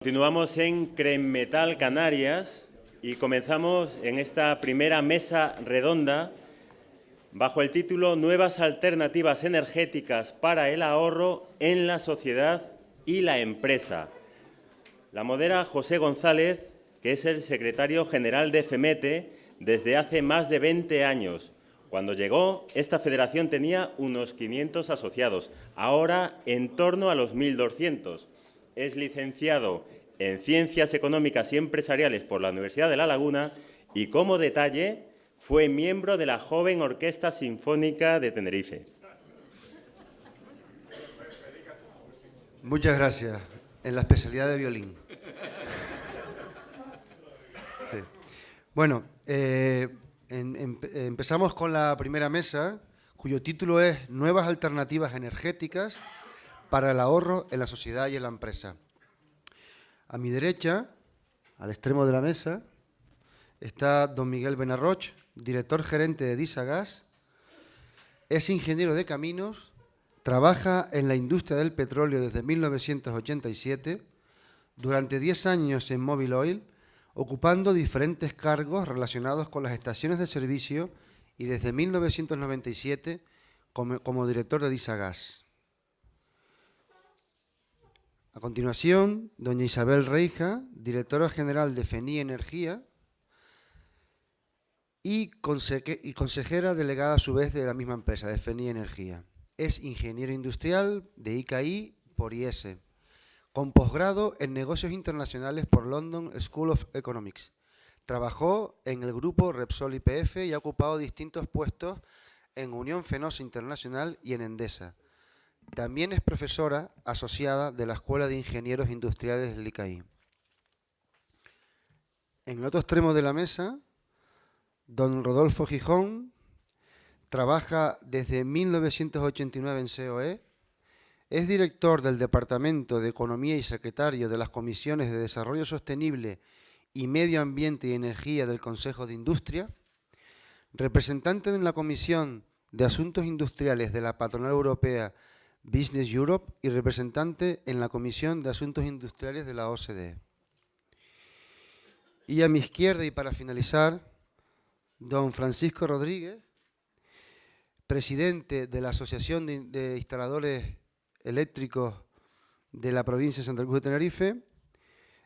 Continuamos en Crenmetal Canarias y comenzamos en esta primera mesa redonda bajo el título Nuevas alternativas energéticas para el ahorro en la sociedad y la empresa. La modera José González, que es el secretario general de FEMETE desde hace más de 20 años. Cuando llegó, esta federación tenía unos 500 asociados, ahora en torno a los 1.200. Es licenciado en Ciencias Económicas y Empresariales por la Universidad de La Laguna y, como detalle, fue miembro de la Joven Orquesta Sinfónica de Tenerife. Muchas gracias. En la especialidad de violín. Sí. Bueno, empezamos con la primera mesa, cuyo título es Nuevas alternativas energéticas para el ahorro en la sociedad y en la empresa. A mi derecha, al extremo de la mesa, está don Miguel Benarroch, director gerente de Disagas. Es ingeniero de caminos, trabaja en la industria del petróleo desde 1987, durante 10 años en Mobil Oil, ocupando diferentes cargos relacionados con las estaciones de servicio y desde 1997 como director de Disagas. A continuación, doña Isabel Reija, directora general de FENI Energía y consejera delegada a su vez de la misma empresa, de FENI Energía. Es ingeniero industrial de ICAI por IES, con posgrado en negocios internacionales por London School of Economics. Trabajó en el grupo Repsol YPF y ha ocupado distintos puestos en Unión Fenosa Internacional y en Endesa. También es profesora asociada de la Escuela de Ingenieros Industriales del ICAI. En el otro extremo de la mesa, don Rodolfo Gijón trabaja desde 1989 en COE, es director del Departamento de Economía y secretario de las Comisiones de Desarrollo Sostenible y Medio Ambiente y Energía del Consejo de Industria, representante en la Comisión de Asuntos Industriales de la Patronal Europea Business Europe y representante en la Comisión de Asuntos Industriales de la OCDE. Y a mi izquierda, y para finalizar, don Francisco Rodríguez, presidente de la Asociación de Instaladores Eléctricos de la provincia de Santa Cruz de Tenerife,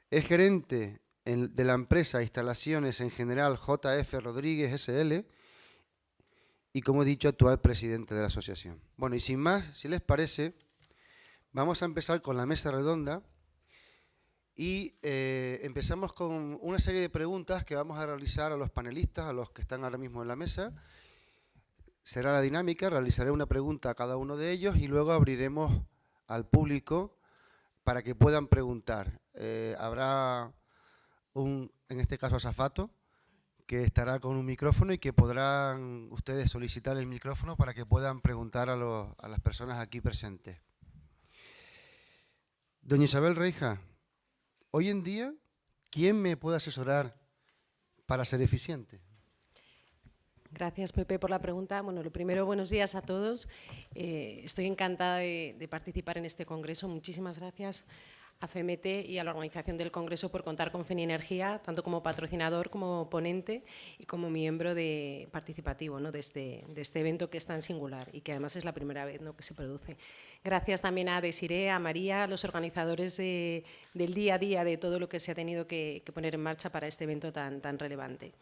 es gerente de la empresa Instalaciones en General JF Rodríguez SL y, como he dicho, actual presidente de la asociación. Bueno, y sin más, si les parece, vamos a empezar con la mesa redonda y empezamos con una serie de preguntas que vamos a realizar a los panelistas, a los que están ahora mismo en la mesa. Será la dinámica, realizaré una pregunta a cada uno de ellos y luego abriremos al público para que puedan preguntar. Habrá en este caso, azafato, que estará con un micrófono y que podrán ustedes solicitar el micrófono para que puedan preguntar a las personas aquí presentes. Doña Isabel Reija, hoy en día, ¿quién me puede asesorar para ser eficiente? Gracias, Pepe, por la pregunta. Bueno, lo primero, buenos días a todos. Estoy encantada de participar en este congreso. Muchísimas gracias a FEMETE y a la organización del Congreso por contar con FENI Energía, tanto como patrocinador, como ponente y como miembro participativo, ¿no?, de este evento que es tan singular y que además es la primera vez, ¿no?, que se produce. Gracias también a Desiré, a María, a los organizadores del día a día de todo lo que se ha tenido que poner en marcha para este evento tan relevante.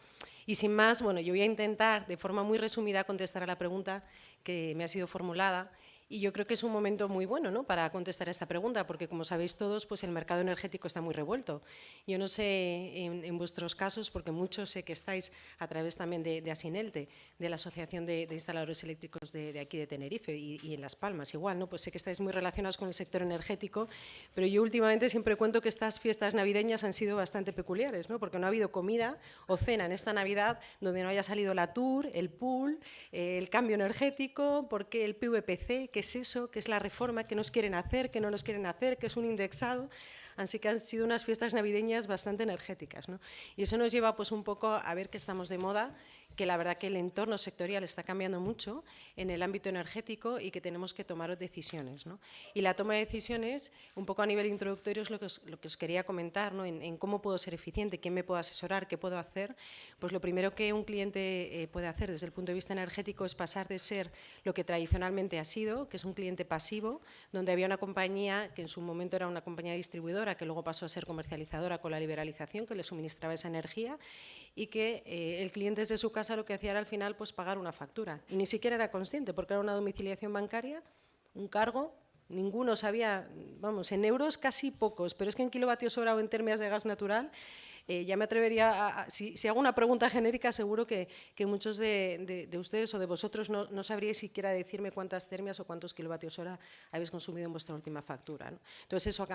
Y sin más, bueno, yo voy a intentar de forma muy resumida contestar a la pregunta que me ha sido formulada. Y yo creo que es un momento muy bueno, ¿no?, para contestar a esta pregunta, porque como sabéis todos, pues el mercado energético está muy revuelto. Yo no sé en vuestros casos, porque muchos sé que estáis a través también de Asinelte, de la Asociación de Instaladores Eléctricos de aquí de Tenerife y en Las Palmas igual, ¿no? Pues sé que estáis muy relacionados con el sector energético, pero yo últimamente siempre cuento que estas fiestas navideñas han sido bastante peculiares, ¿no?, porque no ha habido comida o cena en esta Navidad donde no haya salido la TUR, el pool, el cambio energético, porque el PVPC, qué es eso, qué es la reforma, qué nos quieren hacer, qué no nos quieren hacer, qué es un indexado. Así que han sido unas fiestas navideñas bastante energéticas, ¿no? Y eso nos lleva pues un poco a ver que estamos de moda, que la verdad que el entorno sectorial está cambiando mucho en el ámbito energético y que tenemos que tomar decisiones, ¿no? Y la toma de decisiones, un poco a nivel introductorio, es lo que os quería comentar, ¿no? En cómo puedo ser eficiente, quién me puedo asesorar, qué puedo hacer. Pues lo primero que un cliente puede hacer desde el punto de vista energético es pasar de ser lo que tradicionalmente ha sido, que es un cliente pasivo, donde había una compañía que en su momento era una compañía distribuidora, que luego pasó a ser comercializadora con la liberalización, que le suministraba esa energía, y que el cliente desde su casa lo que hacía era al final pues pagar una factura, y ni siquiera era consciente, porque era una domiciliación bancaria, un cargo, ninguno sabía, vamos, en euros casi pocos, pero es que en kilovatios hora o en termias de gas natural, ya me atrevería, si hago una pregunta genérica, seguro que muchos de ustedes o de vosotros no sabríais siquiera decirme cuántas termias o cuántos kilovatios hora habéis consumido en vuestra última factura, ¿no? Entonces eso ha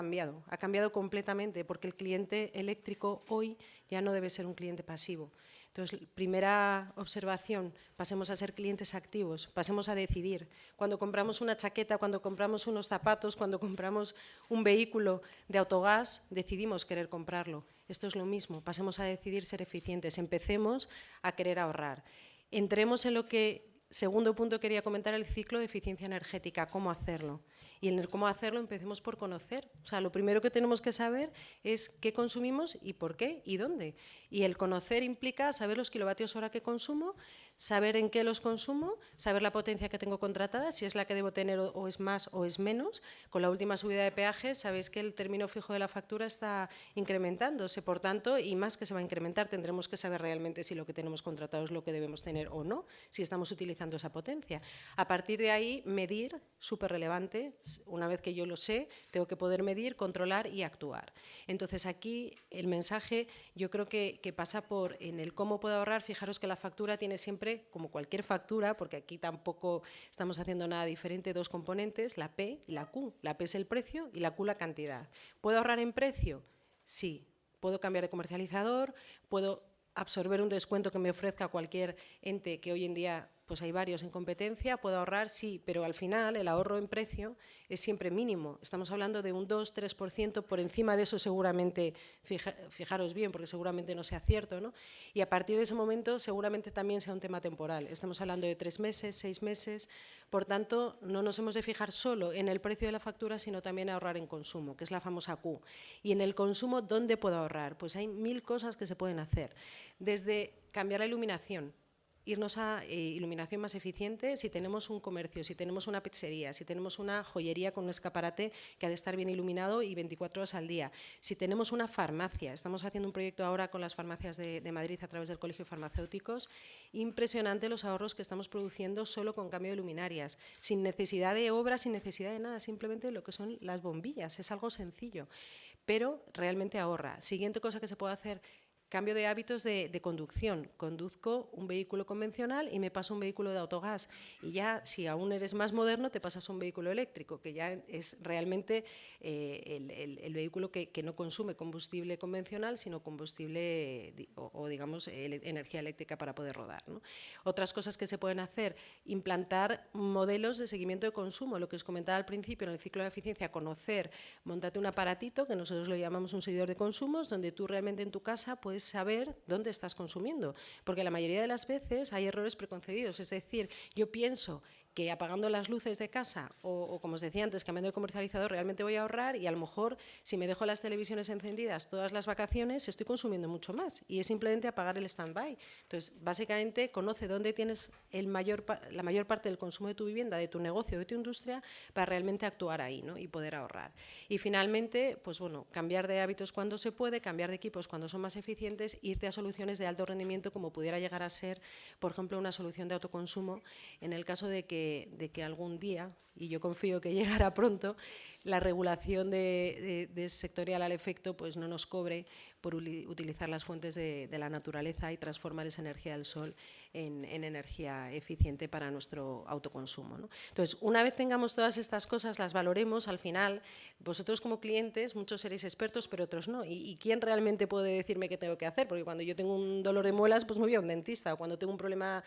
cambiado completamente, porque el cliente eléctrico hoy ya no debe ser un cliente pasivo. Entonces, primera observación, pasemos a ser clientes activos, pasemos a decidir. Cuando compramos una chaqueta, cuando compramos unos zapatos, cuando compramos un vehículo de autogás, decidimos querer comprarlo. Esto es lo mismo, pasemos a decidir ser eficientes, empecemos a querer ahorrar. Entremos en lo que, segundo punto, quería comentar, el ciclo de eficiencia energética, cómo hacerlo. Y en el cómo hacerlo empecemos por conocer. O sea, lo primero que tenemos que saber es qué consumimos y por qué y dónde. Y el conocer implica saber los kilovatios hora que consumo, saber en qué los consumo, saber la potencia que tengo contratada, si es la que debo tener o es más o es menos. Con la última subida de peajes sabéis que el término fijo de la factura está incrementándose, por tanto, y más que se va a incrementar, tendremos que saber realmente si lo que tenemos contratado es lo que debemos tener o no, si estamos utilizando esa potencia. A partir de ahí, medir, súper relevante. Una vez que yo lo sé, tengo que poder medir, controlar y actuar. Entonces, aquí el mensaje yo creo que pasa por en el cómo puedo ahorrar. Fijaros que la factura tiene siempre, como cualquier factura, porque aquí tampoco estamos haciendo nada diferente, dos componentes, la P y la Q. La P es el precio y la Q la cantidad. ¿Puedo ahorrar en precio? Sí. ¿Puedo cambiar de comercializador? ¿Puedo absorber un descuento que me ofrezca cualquier ente, que hoy en día pues hay varios en competencia? ¿Puedo ahorrar? Sí, pero al final el ahorro en precio es siempre mínimo. Estamos hablando de un 2-3%, por encima de eso seguramente, fijaros bien, porque seguramente no sea cierto, ¿no? Y a partir de ese momento seguramente también sea un tema temporal. Estamos hablando de 3 meses, 6 meses, por tanto no nos hemos de fijar solo en el precio de la factura, sino también ahorrar en consumo, que es la famosa Q. Y en el consumo, ¿dónde puedo ahorrar? Pues hay 1000 cosas que se pueden hacer, desde cambiar la iluminación, irnos a iluminación más eficiente. Si tenemos un comercio, si tenemos una pizzería, si tenemos una joyería con un escaparate que ha de estar bien iluminado y 24 horas al día, si tenemos una farmacia, estamos haciendo un proyecto ahora con las farmacias de Madrid a través del Colegio de Farmacéuticos, impresionante los ahorros que estamos produciendo solo con cambio de luminarias, sin necesidad de obra, sin necesidad de nada, simplemente lo que son las bombillas, es algo sencillo, pero realmente ahorra. Siguiente cosa que se puede hacer: cambio de hábitos de conducción. Conduzco un vehículo convencional y me paso a un vehículo de autogás. Y ya, si aún eres más moderno, te pasas a un vehículo eléctrico, que ya es realmente el vehículo que no consume combustible convencional, sino combustible o digamos, energía eléctrica para poder rodar, ¿no? Otras cosas que se pueden hacer: implantar modelos de seguimiento de consumo. Lo que os comentaba al principio en el ciclo de eficiencia, conocer, montate un aparatito, que nosotros lo llamamos un seguidor de consumos, donde tú realmente en tu casa puedes saber dónde estás consumiendo, porque la mayoría de las veces hay errores preconcebidos, es decir, yo pienso que apagando las luces de casa o como os decía antes, cambiando de comercializador, realmente voy a ahorrar, y a lo mejor si me dejo las televisiones encendidas todas las vacaciones estoy consumiendo mucho más, y es simplemente apagar el stand-by. Entonces, básicamente, conoce dónde tienes la mayor parte del consumo de tu vivienda, de tu negocio, de tu industria, para realmente actuar ahí, ¿no? Y poder ahorrar. Y finalmente, pues bueno, cambiar de hábitos cuando se puede, cambiar de equipos cuando son más eficientes, irte a soluciones de alto rendimiento, como pudiera llegar a ser, por ejemplo, una solución de autoconsumo, en el caso de que algún día, y yo confío que llegará pronto, la regulación de sectorial al efecto pues no nos cobre por utilizar las fuentes de la naturaleza y transformar esa energía del sol en energía eficiente para nuestro autoconsumo, ¿no? Entonces, una vez tengamos todas estas cosas, las valoremos, al final, vosotros como clientes, muchos seréis expertos, pero otros no. ¿Y quién realmente puede decirme qué tengo que hacer? Porque cuando yo tengo un dolor de muelas, pues me voy a un dentista, o cuando tengo un problema,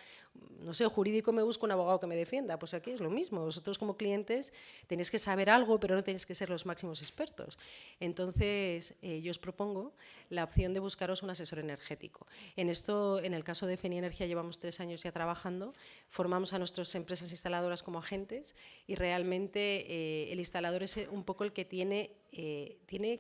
no sé, jurídico, me busco un abogado que me defienda. Pues aquí es lo mismo. Vosotros como clientes tenéis que saber algo, pero no no tenéis que ser los máximos expertos. Entonces, yo os propongo la opción de buscaros un asesor energético. En esto, en el caso de Feni Energía, llevamos 3 años ya trabajando, formamos a nuestras empresas instaladoras como agentes y realmente el instalador es un poco el que tiene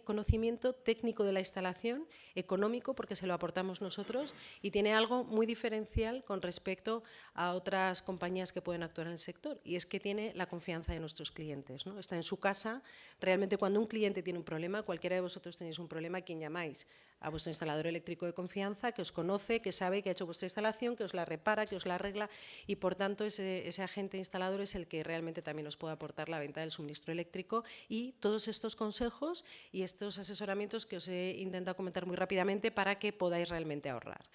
conocimiento técnico de la instalación, económico porque se lo aportamos nosotros y tiene algo muy diferencial con respecto a otras compañías que pueden actuar en el sector, y es que tiene la confianza de nuestros clientes, ¿no? Está en su casa. Realmente cuando un cliente tiene un problema, cualquiera de vosotros tenéis un problema, ¿a quién llamáis? A vuestro instalador eléctrico de confianza, que os conoce, que sabe que ha hecho vuestra instalación, que os la repara, que os la arregla, y por tanto ese agente instalador es el que realmente también os puede aportar la venta del suministro eléctrico y todos estos consejos y estos asesoramientos que os he intentado comentar muy rápidamente para que podáis realmente ahorrar.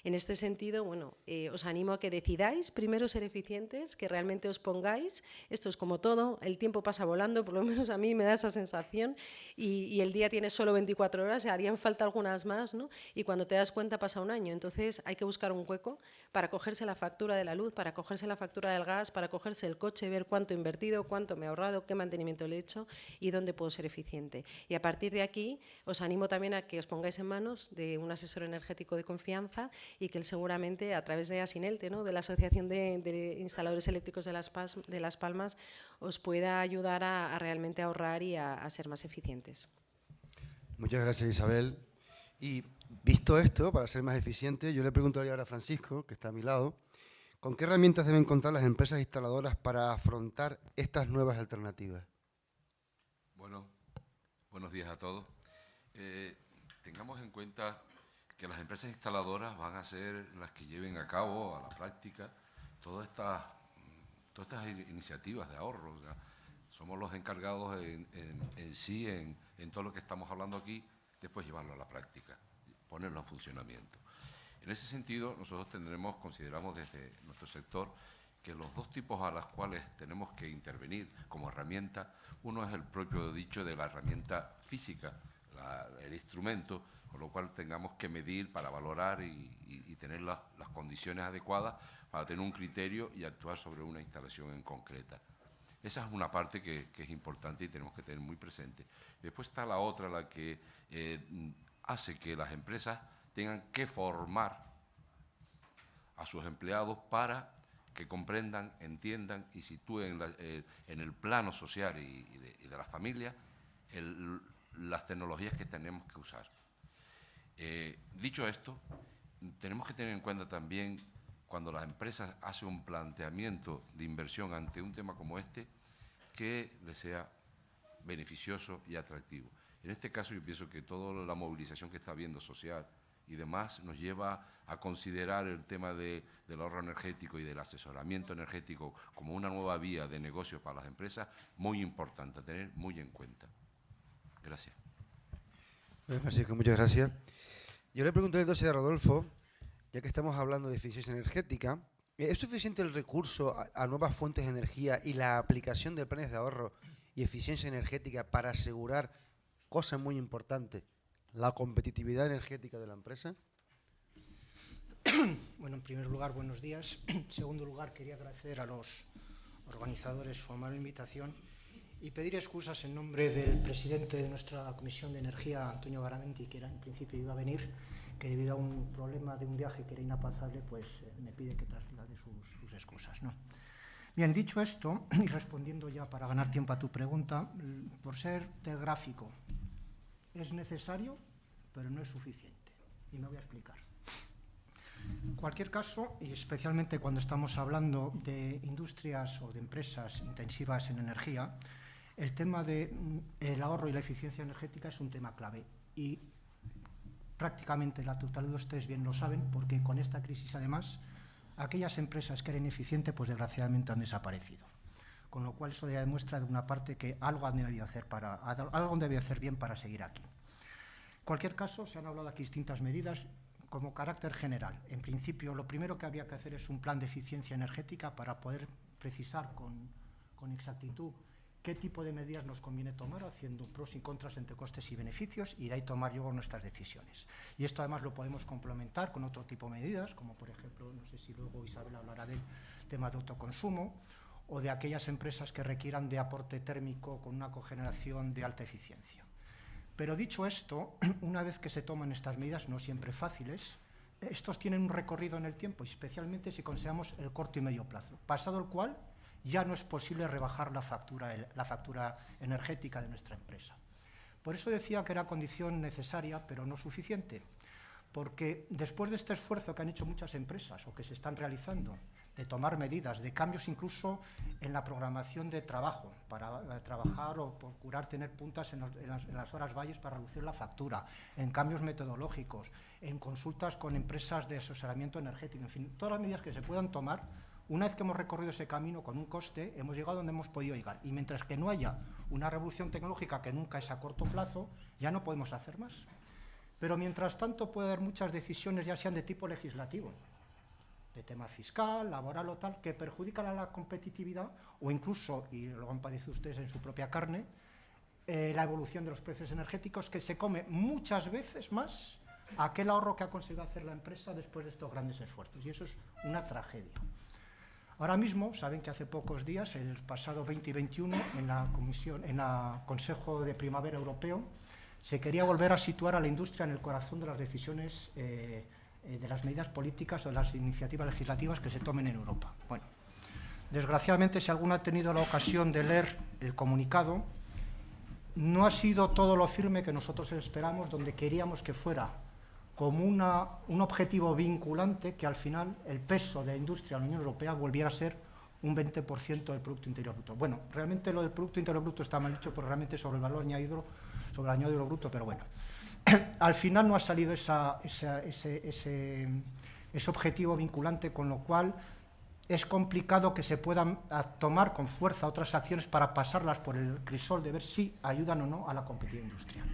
En este sentido, bueno, os animo a que decidáis primero ser eficientes, que realmente os pongáis. Esto es como todo, el tiempo pasa volando, por lo menos a mí me da esa sensación, y el día tiene solo 24 horas, harían falta algunas más, ¿no? Y cuando te das cuenta pasa un año. Entonces hay que buscar un hueco para cogerse la factura de la luz, para cogerse la factura del gas, para cogerse el coche, ver cuánto he invertido, cuánto me he ahorrado, qué mantenimiento le he hecho y dónde puedo ser eficiente. Y a partir de aquí os animo también a que os pongáis en manos de un asesor energético de confianza y que él seguramente, a través de Asinelte, ¿no?, de la Asociación de Instaladores Eléctricos de Las Palmas, os pueda ayudar a realmente ahorrar y a ser más eficientes. Muchas gracias, Isabel. Y visto esto, para ser más eficiente, yo le preguntaría ahora a Francisco, que está a mi lado, ¿con qué herramientas deben contar las empresas instaladoras para afrontar estas nuevas alternativas? Bueno, buenos días a todos. Tengamos en cuenta que las empresas instaladoras van a ser las que lleven a cabo, a la práctica, todas estas iniciativas de ahorro. O sea, somos los encargados en todo lo que estamos hablando aquí, después llevarlo a la práctica, ponerlo en funcionamiento. En ese sentido, nosotros consideramos desde nuestro sector que los dos tipos a los cuales tenemos que intervenir como herramienta, uno es el propio dicho de la herramienta física, el instrumento, con lo cual tengamos que medir para valorar y tener las condiciones adecuadas para tener un criterio y actuar sobre una instalación en concreta. Esa es una parte que es importante y tenemos que tener muy presente. Después está la otra, la que hace que las empresas tengan que formar a sus empleados para que comprendan, entiendan y sitúen en el plano social y de la familia las tecnologías que tenemos que usar. Dicho esto, tenemos que tener en cuenta también cuando las empresas hacen un planteamiento de inversión ante un tema como este, que les sea beneficioso y atractivo. En este caso yo pienso que toda la movilización que está habiendo social y demás nos lleva a considerar el tema del ahorro energético y del asesoramiento energético como una nueva vía de negocio para las empresas muy importante, a tener muy en cuenta. Gracias. Francisco, muchas gracias. Yo le preguntaré entonces a Rodolfo, ya que estamos hablando de eficiencia energética, ¿es suficiente el recurso a nuevas fuentes de energía y la aplicación de planes de ahorro y eficiencia energética para asegurar, cosa muy importante, la competitividad energética de la empresa? Bueno, en primer lugar, buenos días. En segundo lugar, quería agradecer a los organizadores su amable invitación y pedir excusas en nombre del presidente de nuestra Comisión de Energía, Antonio Garamenti, que en principio iba a venir, que debido a un problema de un viaje que era inaplazable, pues me pide que traslade sus excusas, ¿no? Bien, dicho esto, y respondiendo ya para ganar tiempo a tu pregunta, por ser telegráfico, es necesario, pero no es suficiente. Y me voy a explicar. En cualquier caso, y especialmente cuando estamos hablando de industrias o de empresas intensivas en energía, el tema del ahorro y la eficiencia energética es un tema clave. Y prácticamente la totalidad de ustedes bien lo saben, porque con esta crisis, además, aquellas empresas que eran eficientes, pues desgraciadamente han desaparecido. Con lo cual, eso ya demuestra de una parte que algo han debido hacer bien para seguir aquí. En cualquier caso, se han hablado aquí distintas medidas como carácter general. En principio, lo primero que habría que hacer es un plan de eficiencia energética para poder precisar con exactitud qué tipo de medidas nos conviene tomar, haciendo pros y contras entre costes y beneficios, y de ahí tomar luego nuestras decisiones. Y esto además lo podemos complementar con otro tipo de medidas, como por ejemplo, no sé si luego Isabel hablará del tema de autoconsumo, o de aquellas empresas que requieran de aporte térmico con una cogeneración de alta eficiencia. Pero dicho esto, una vez que se toman estas medidas, no siempre fáciles, estos tienen un recorrido en el tiempo, especialmente si consideramos el corto y medio plazo, pasado el cual ya no es posible rebajar la factura energética de nuestra empresa. Por eso decía que era condición necesaria, pero no suficiente, porque después de este esfuerzo que han hecho muchas empresas o que se están realizando, de tomar medidas, de cambios incluso en la programación de trabajo, para trabajar o procurar tener puntas en las horas valles para reducir la factura, en cambios metodológicos, en consultas con empresas de asesoramiento energético, en fin, todas las medidas que se puedan tomar. Una vez que hemos recorrido ese camino con un coste, hemos llegado donde hemos podido llegar. Y mientras que no haya una revolución tecnológica, que nunca es a corto plazo, ya no podemos hacer más. Pero mientras tanto puede haber muchas decisiones, ya sean de tipo legislativo, de tema fiscal, laboral o tal, que perjudican a la competitividad o incluso, y lo han padecido ustedes en su propia carne, la evolución de los precios energéticos, que se come muchas veces más aquel ahorro que ha conseguido hacer la empresa después de estos grandes esfuerzos. Y eso es una tragedia. Ahora mismo, saben que hace pocos días, el pasado 20 y 21, en la Consejo de Primavera Europeo, se quería volver a situar a la industria en el corazón de las decisiones, de las medidas políticas o de las iniciativas legislativas que se tomen en Europa. Bueno, desgraciadamente, si alguno ha tenido la ocasión de leer el comunicado, no ha sido todo lo firme que nosotros esperamos, donde queríamos que fuera como un objetivo vinculante, que al final el peso de la industria en la Unión Europea volviera a ser un 20% del Producto Interior Bruto. Bueno, realmente lo del Producto Interior Bruto está mal dicho, porque realmente sobre el valor añadido, sobre el añadido bruto, pero bueno. Al final no ha salido ese objetivo vinculante, con lo cual es complicado que se puedan tomar con fuerza otras acciones para pasarlas por el crisol de ver si ayudan o no a la competitividad industrial.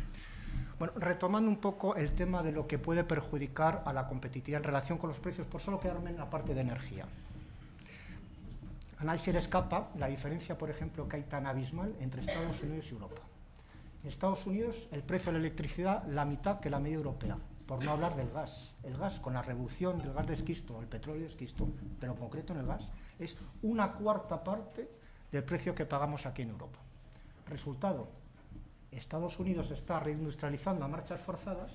Bueno, retomando un poco el tema de lo que puede perjudicar a la competitividad en relación con los precios, por solo quedarme en la parte de energía. A nadie se le escapa la diferencia, por ejemplo, que hay tan abismal entre Estados Unidos y Europa. En Estados Unidos, el precio de la electricidad, la mitad que la media europea, por no hablar del gas. El gas, con la revolución del gas de esquisto, el petróleo de esquisto, pero en concreto en el gas, es una cuarta parte del precio que pagamos aquí en Europa. Resultado, Estados Unidos está reindustrializando a marchas forzadas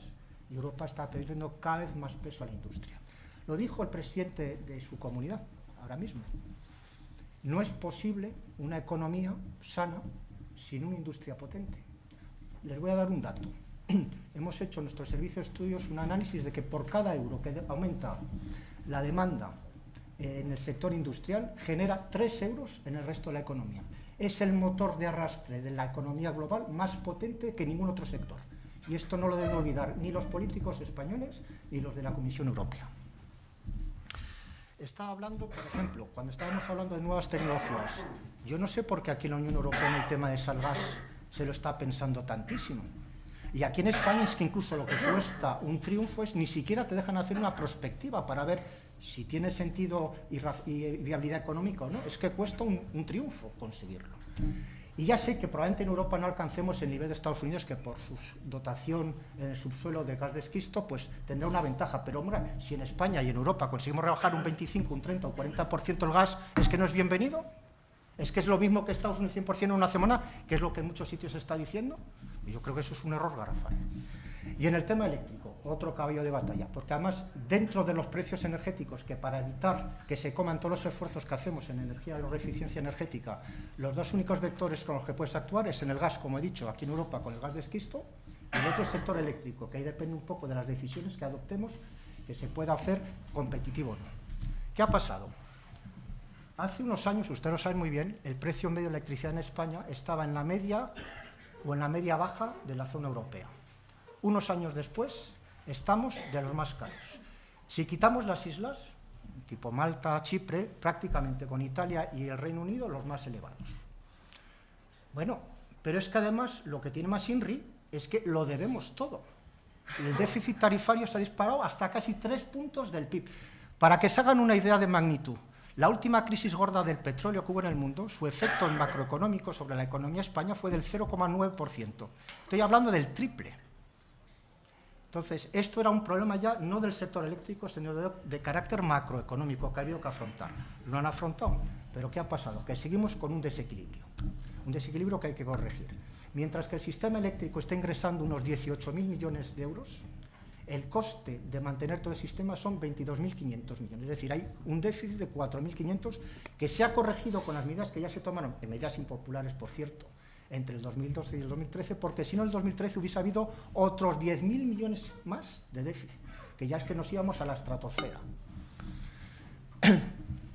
y Europa está perdiendo cada vez más peso a la industria. Lo dijo el presidente de su comunidad ahora mismo. No es posible una economía sana sin una industria potente. Les voy a dar un dato. Hemos hecho en nuestro servicio de estudios un análisis de que por cada euro que aumenta la demanda en el sector industrial, genera 3 euros en el resto de la economía. Es el motor de arrastre de la economía global más potente que ningún otro sector. Y esto no lo deben olvidar ni los políticos españoles ni los de la Comisión Europea. Estaba hablando, por ejemplo, cuando estábamos hablando de nuevas tecnologías, yo no sé por qué aquí en la Unión Europea en el tema de Salgas se lo está pensando tantísimo. Y aquí en España es que incluso lo que cuesta un triunfo es ni siquiera te dejan hacer una prospectiva para ver si tiene sentido y viabilidad económica o no. Es que cuesta un triunfo conseguirlo. Y ya sé que probablemente en Europa no alcancemos el nivel de Estados Unidos, que por su dotación en el subsuelo de gas de esquisto, pues tendrá una ventaja. Pero, hombre, si en España y en Europa conseguimos rebajar un 25, un 30 o 40% el gas, ¿es que no es bienvenido? ¿Es que es lo mismo que Estados Unidos 100% en una semana, que es lo que en muchos sitios se está diciendo? Y yo creo que eso es un error garrafal. Y en el tema eléctrico, otro caballo de batalla, porque además dentro de los precios energéticos, que para evitar que se coman todos los esfuerzos que hacemos en energía y eficiencia energética, los dos únicos vectores con los que puedes actuar es en el gas, como he dicho, aquí en Europa con el gas de esquisto, y el otro sector eléctrico, que ahí depende un poco de las decisiones que adoptemos, que se pueda hacer competitivo o no. ¿Qué ha pasado? Hace unos años, ustedes lo saben muy bien, el precio medio de electricidad en España estaba en la media o en la media baja de la zona europea. Unos años después, estamos de los más caros. Si quitamos las islas, tipo Malta, Chipre, prácticamente con Italia y el Reino Unido, los más elevados. Bueno, pero es que además lo que tiene más INRI es que lo debemos todo. El déficit tarifario se ha disparado hasta casi 3 puntos del PIB. Para que se hagan una idea de magnitud, la última crisis gorda del petróleo que hubo en el mundo, su efecto macroeconómico sobre la economía española fue del 0,9%. Estoy hablando del triple. Entonces, esto era un problema ya no del sector eléctrico, sino de carácter macroeconómico que ha habido que afrontar. Lo han afrontado, pero ¿qué ha pasado? Que seguimos con un desequilibrio que hay que corregir. Mientras que el sistema eléctrico está ingresando unos 18.000 millones de euros, el coste de mantener todo el sistema son 22.500 millones. Es decir, hay un déficit de 4.500 que se ha corregido con las medidas que ya se tomaron, en medidas impopulares, por cierto, entre el 2012 y el 2013, porque si no, en el 2013 hubiese habido otros 10.000 millones más de déficit, que ya es que nos íbamos a la estratosfera.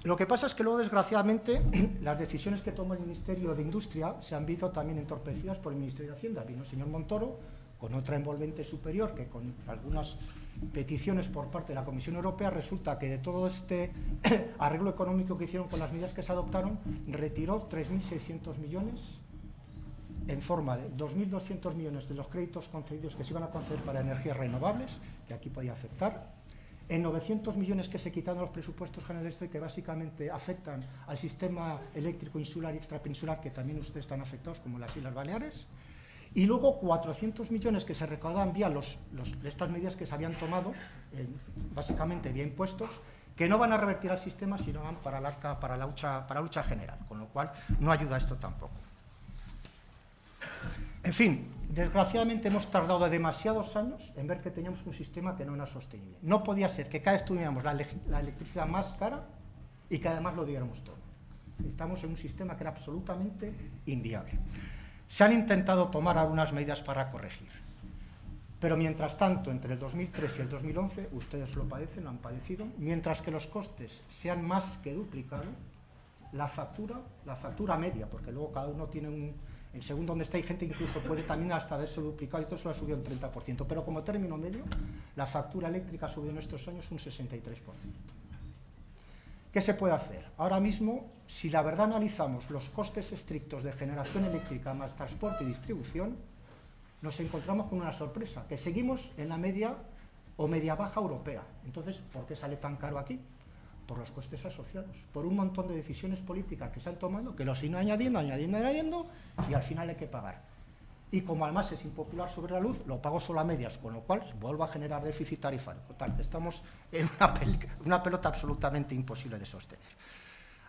Lo que pasa es que luego, desgraciadamente, las decisiones que toma el Ministerio de Industria se han visto también entorpecidas por el Ministerio de Hacienda. Vino el señor Montoro con otra envolvente superior, que con algunas peticiones por parte de la Comisión Europea, resulta que de todo este arreglo económico que hicieron con las medidas que se adoptaron, retiró 3.600 millones en forma de 2.200 millones de los créditos concedidos que se iban a conceder para energías renovables, que aquí podía afectar, en 900 millones que se quitaron los presupuestos generales y que básicamente afectan al sistema eléctrico insular y extrapeninsular, que también ustedes están afectados, como las Islas Baleares, y luego 400 millones que se recaudaban vía estas medidas que se habían tomado, básicamente vía impuestos, que no van a revertir al sistema, sino van para la lucha general, con lo cual no ayuda a esto tampoco. En fin, desgraciadamente hemos tardado demasiados años en ver que teníamos un sistema que no era sostenible. No podía ser que cada vez tuviéramos la electricidad más cara y que además lo diéramos todo. Estamos en un sistema que era absolutamente inviable. Se han intentado tomar algunas medidas para corregir, pero mientras tanto, entre el 2013 y el 2011, ustedes lo padecen, lo han padecido, mientras que los costes se han más que duplicado, la factura media, porque luego cada uno tiene en según donde está, hay gente incluso puede también hasta haberse duplicado y todo eso lo ha subido un 30%, pero como término medio, la factura eléctrica ha subido en estos años un 63%. ¿Qué se puede hacer? Ahora mismo, si la verdad analizamos los costes estrictos de generación eléctrica más transporte y distribución, nos encontramos con una sorpresa, que seguimos en la media o media-baja europea. Entonces, ¿por qué sale tan caro aquí? Por los costes asociados, por un montón de decisiones políticas que se han tomado, que los siguen añadiendo, y al final hay que pagar. Y como además es impopular sobre la luz, lo pago solo a medias, con lo cual vuelvo a generar déficit tarifario. Total, estamos en una pelota absolutamente imposible de sostener.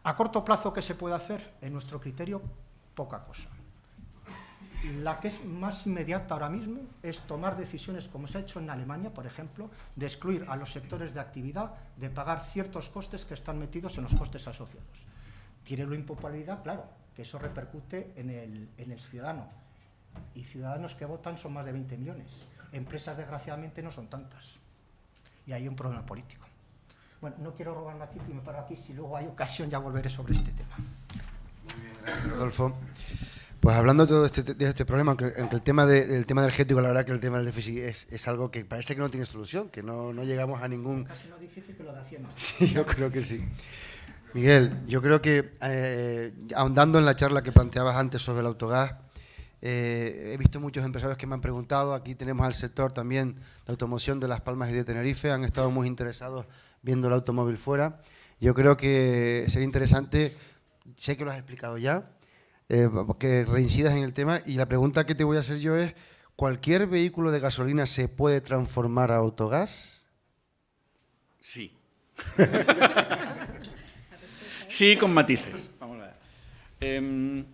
A corto plazo, ¿qué se puede hacer? En nuestro criterio, poca cosa. La que es más inmediata ahora mismo es tomar decisiones, como se ha hecho en Alemania, por ejemplo, de excluir a los sectores de actividad de pagar ciertos costes que están metidos en los costes asociados. Tiene la impopularidad, claro, que eso repercute en el ciudadano. Y ciudadanos que votan son más de 20 millones. Empresas, desgraciadamente, no son tantas. Y hay un problema político. Bueno, no quiero robar más tiempo y me paro aquí. Si luego hay ocasión, ya volveré sobre este tema. Muy bien, gracias, Rodolfo. Pues hablando de este problema, aunque el tema energético, la verdad que el tema del déficit es algo que parece que no tiene solución, que no llegamos a ningún... Casi más difícil que lo de Hacienda. Sí, yo creo que sí. Miguel, yo creo que ahondando en la charla que planteabas antes sobre el autogás, he visto muchos empresarios que me han preguntado, aquí tenemos al sector también de automoción de Las Palmas y de Tenerife, han estado muy interesados viendo el automóvil fuera. Yo creo que sería interesante, sé que lo has explicado ya, que reincidas en el tema, y la pregunta que te voy a hacer yo es, ¿cualquier vehículo de gasolina se puede transformar a autogás? Sí. Sí, con matices. Vamos a ver.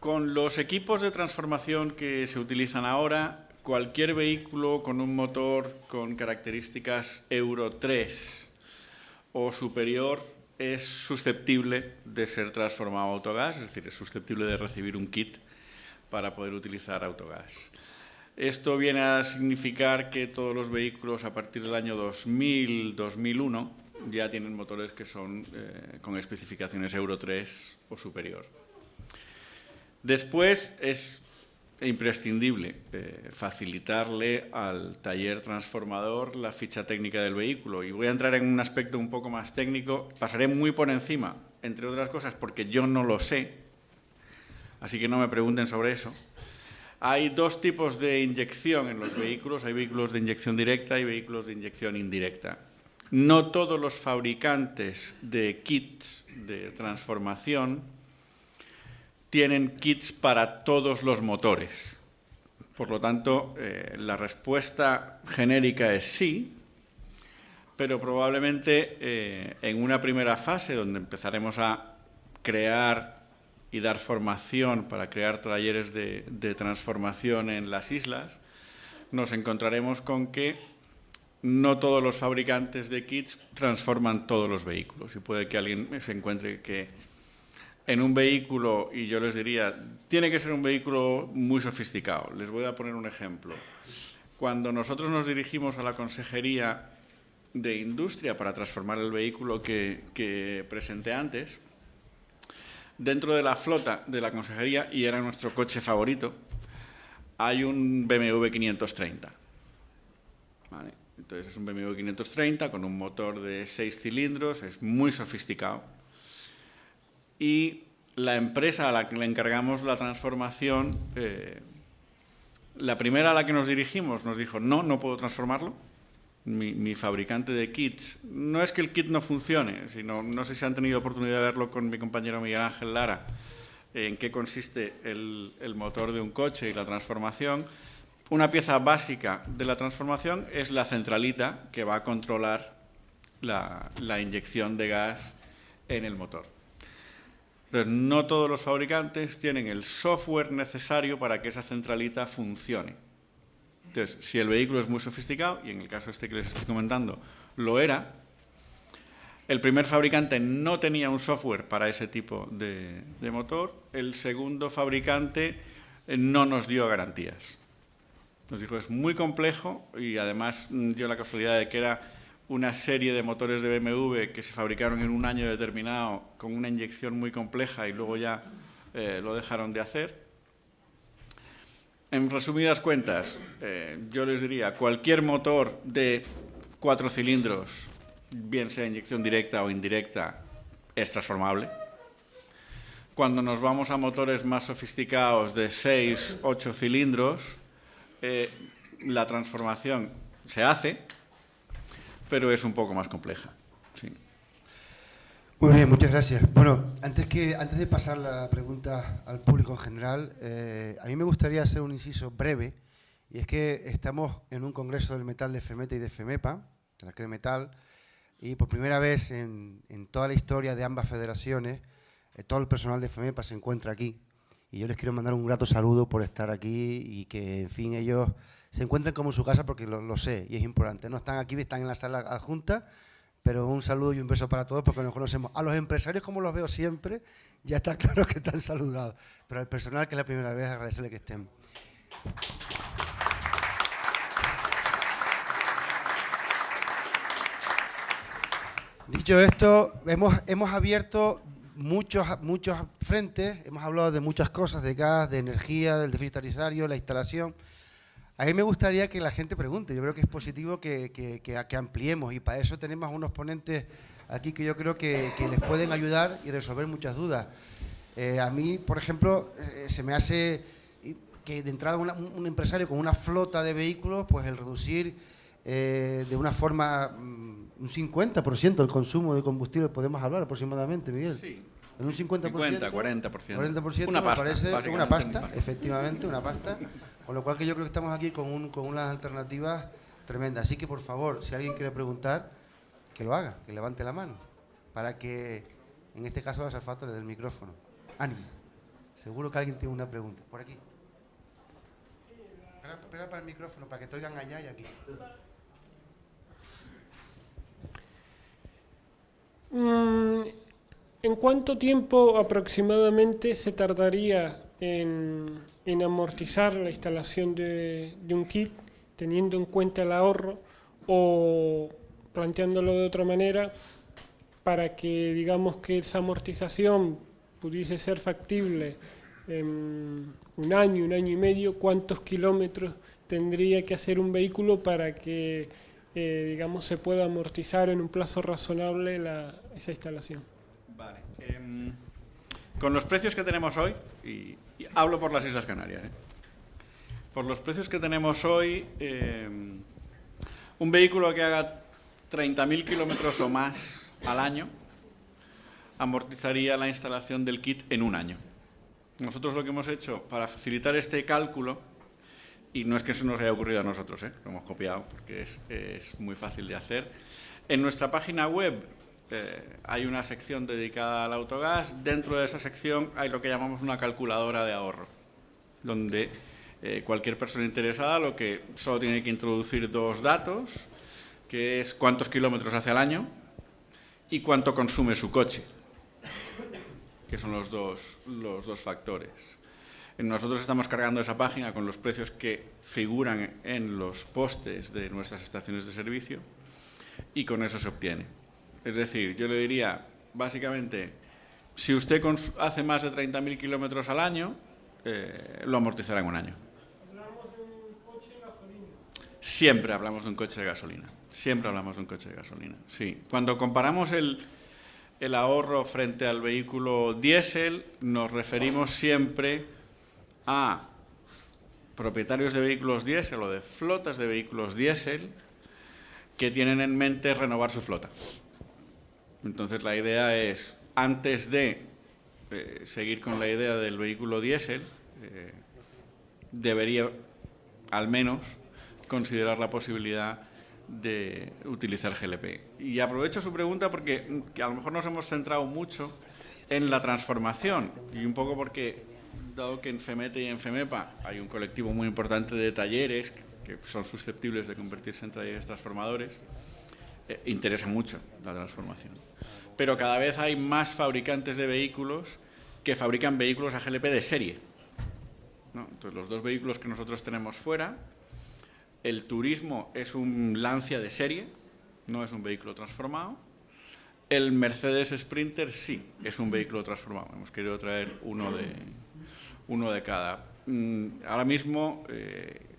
Con los equipos de transformación que se utilizan ahora, cualquier vehículo con un motor con características Euro 3 o superior es susceptible de ser transformado a autogás, es decir, es susceptible de recibir un kit para poder utilizar autogás. Esto viene a significar que todos los vehículos a partir del año 2000-2001 ya tienen motores que son con especificaciones Euro 3 o superior. Después es imprescindible facilitarle al taller transformador la ficha técnica del vehículo. Y voy a entrar en un aspecto un poco más técnico. Pasaré muy por encima, entre otras cosas, porque yo no lo sé, así que no me pregunten sobre eso. Hay dos tipos de inyección en los vehículos. Hay vehículos de inyección directa y vehículos de inyección indirecta. No todos los fabricantes de kits de transformación tienen kits para todos los motores. Por lo tanto, la respuesta genérica es sí, pero probablemente en una primera fase donde empezaremos a crear y dar formación para crear talleres de transformación en las islas, nos encontraremos con que no todos los fabricantes de kits transforman todos los vehículos. Y puede que alguien se encuentre que en un vehículo, y yo les diría, tiene que ser un vehículo muy sofisticado. Les voy a poner un ejemplo. Cuando nosotros nos dirigimos a la Consejería de Industria para transformar el vehículo que presenté antes, dentro de la flota de la Consejería, y era nuestro coche favorito, hay un BMW 530. ¿Vale? Entonces es un BMW 530 con un motor de 6 cilindros, es muy sofisticado. Y la empresa a la que le encargamos la transformación, la primera a la que nos dirigimos nos dijo, no puedo transformarlo. Mi fabricante de kits, no es que el kit no funcione, sino, no sé si han tenido oportunidad de verlo con mi compañero Miguel Ángel Lara, en qué consiste el motor de un coche y la transformación. Una pieza básica de la transformación es la centralita que va a controlar la inyección de gas en el motor. Entonces, no todos los fabricantes tienen el software necesario para que esa centralita funcione. Entonces, si el vehículo es muy sofisticado, y en el caso este que les estoy comentando, lo era, el primer fabricante no tenía un software para ese tipo de motor, el segundo fabricante no nos dio garantías. Nos dijo, es muy complejo, y además dio la casualidad de que era una serie de motores de BMW que se fabricaron en un año determinado con una inyección muy compleja y luego ya lo dejaron de hacer. En resumidas cuentas, yo les diría, cualquier motor de 4 cilindros, bien sea inyección directa o indirecta, es transformable. Cuando nos vamos a motores más sofisticados de 6, 8 cilindros, la transformación se hace, pero es un poco más compleja. Sí. Muy bien, muchas gracias. Bueno, antes de pasar la pregunta al público en general, a mí me gustaría hacer un inciso breve, y es que estamos en un congreso del metal de FEMETA y de FEMEPA, de la CREMetal, y por primera vez en toda la historia de ambas federaciones, todo el personal de FEMEPA se encuentra aquí. Y yo les quiero mandar un grato saludo por estar aquí y que, en fin, ellos se encuentren como en su casa porque lo sé y es importante. No están aquí, están en la sala adjunta, pero un saludo y un beso para todos porque nos conocemos. A los empresarios, como los veo siempre, ya está claro que están saludados. Pero al personal, que es la primera vez, agradecerle que estén. Dicho esto, hemos abierto muchos frentes, hemos hablado de muchas cosas, de gas, de energía, del déficit tarifario, la instalación. A mí me gustaría que la gente pregunte, yo creo que es positivo que ampliemos y para eso tenemos unos ponentes aquí que yo creo que les pueden ayudar y resolver muchas dudas. A mí, por ejemplo, se me hace que de entrada un empresario con una flota de vehículos, pues el reducir de una forma un 50% el consumo de combustible, podemos hablar aproximadamente, Miguel. Sí. En un 50%. 40%. Una pasta, parece una pasta, efectivamente, una pasta. Con lo cual que yo creo que estamos aquí con unas alternativas tremendas. Así que, por favor, si alguien quiere preguntar, que lo haga, que levante la mano, para que, en este caso, el azafato le dé el micrófono. Ánimo. Seguro que alguien tiene una pregunta. Por aquí. Espera para el micrófono, para que te oigan allá y aquí. ¿En cuánto tiempo aproximadamente se tardaría en amortizar la instalación de un kit, teniendo en cuenta el ahorro, o planteándolo de otra manera, para que digamos que esa amortización pudiese ser factible en un año y medio? ¿Cuántos kilómetros tendría que hacer un vehículo para que digamos se pueda amortizar en un plazo razonable esa instalación? Vale. Con los precios que tenemos hoy, y hablo por las Islas Canarias, por los precios que tenemos hoy, un vehículo que haga 30.000 kilómetros o más al año amortizaría la instalación del kit en un año. Nosotros lo que hemos hecho para facilitar este cálculo Y no es que eso nos haya ocurrido a nosotros, lo hemos copiado porque es muy fácil de hacer. En nuestra página web hay una sección dedicada al autogás. Dentro de esa sección hay lo que llamamos una calculadora de ahorro, donde cualquier persona interesada lo que solo tiene que introducir dos datos, que es cuántos kilómetros hace al año y cuánto consume su coche, que son los dos factores. Nosotros estamos cargando esa página con los precios que figuran en los postes de nuestras estaciones de servicio y con eso se obtiene. Es decir, yo le diría, básicamente, si usted hace más de 30.000 kilómetros al año, lo amortizará en un año. ¿Hablamos de un coche de gasolina? Siempre hablamos de un coche de gasolina. Siempre hablamos de un coche de gasolina, sí. Cuando comparamos el ahorro frente al vehículo diésel, nos referimos siempre a propietarios de vehículos diésel o de flotas de vehículos diésel que tienen en mente renovar su flota. Entonces la idea es, antes de seguir con la idea del vehículo diésel, debería al menos considerar la posibilidad de utilizar GLP. Y aprovecho su pregunta porque a lo mejor nos hemos centrado mucho en la transformación y un poco porque, dado que en FEMETE y en FEMEPA hay un colectivo muy importante de talleres que son susceptibles de convertirse en talleres transformadores, interesa mucho la transformación. Pero cada vez hay más fabricantes de vehículos que fabrican vehículos a GLP de serie, ¿no? Entonces, los dos vehículos que nosotros tenemos fuera, el Turismo es un Lancia de serie, no es un vehículo transformado. El Mercedes Sprinter sí, es un vehículo transformado. Hemos querido traer uno de cada. Ahora mismo,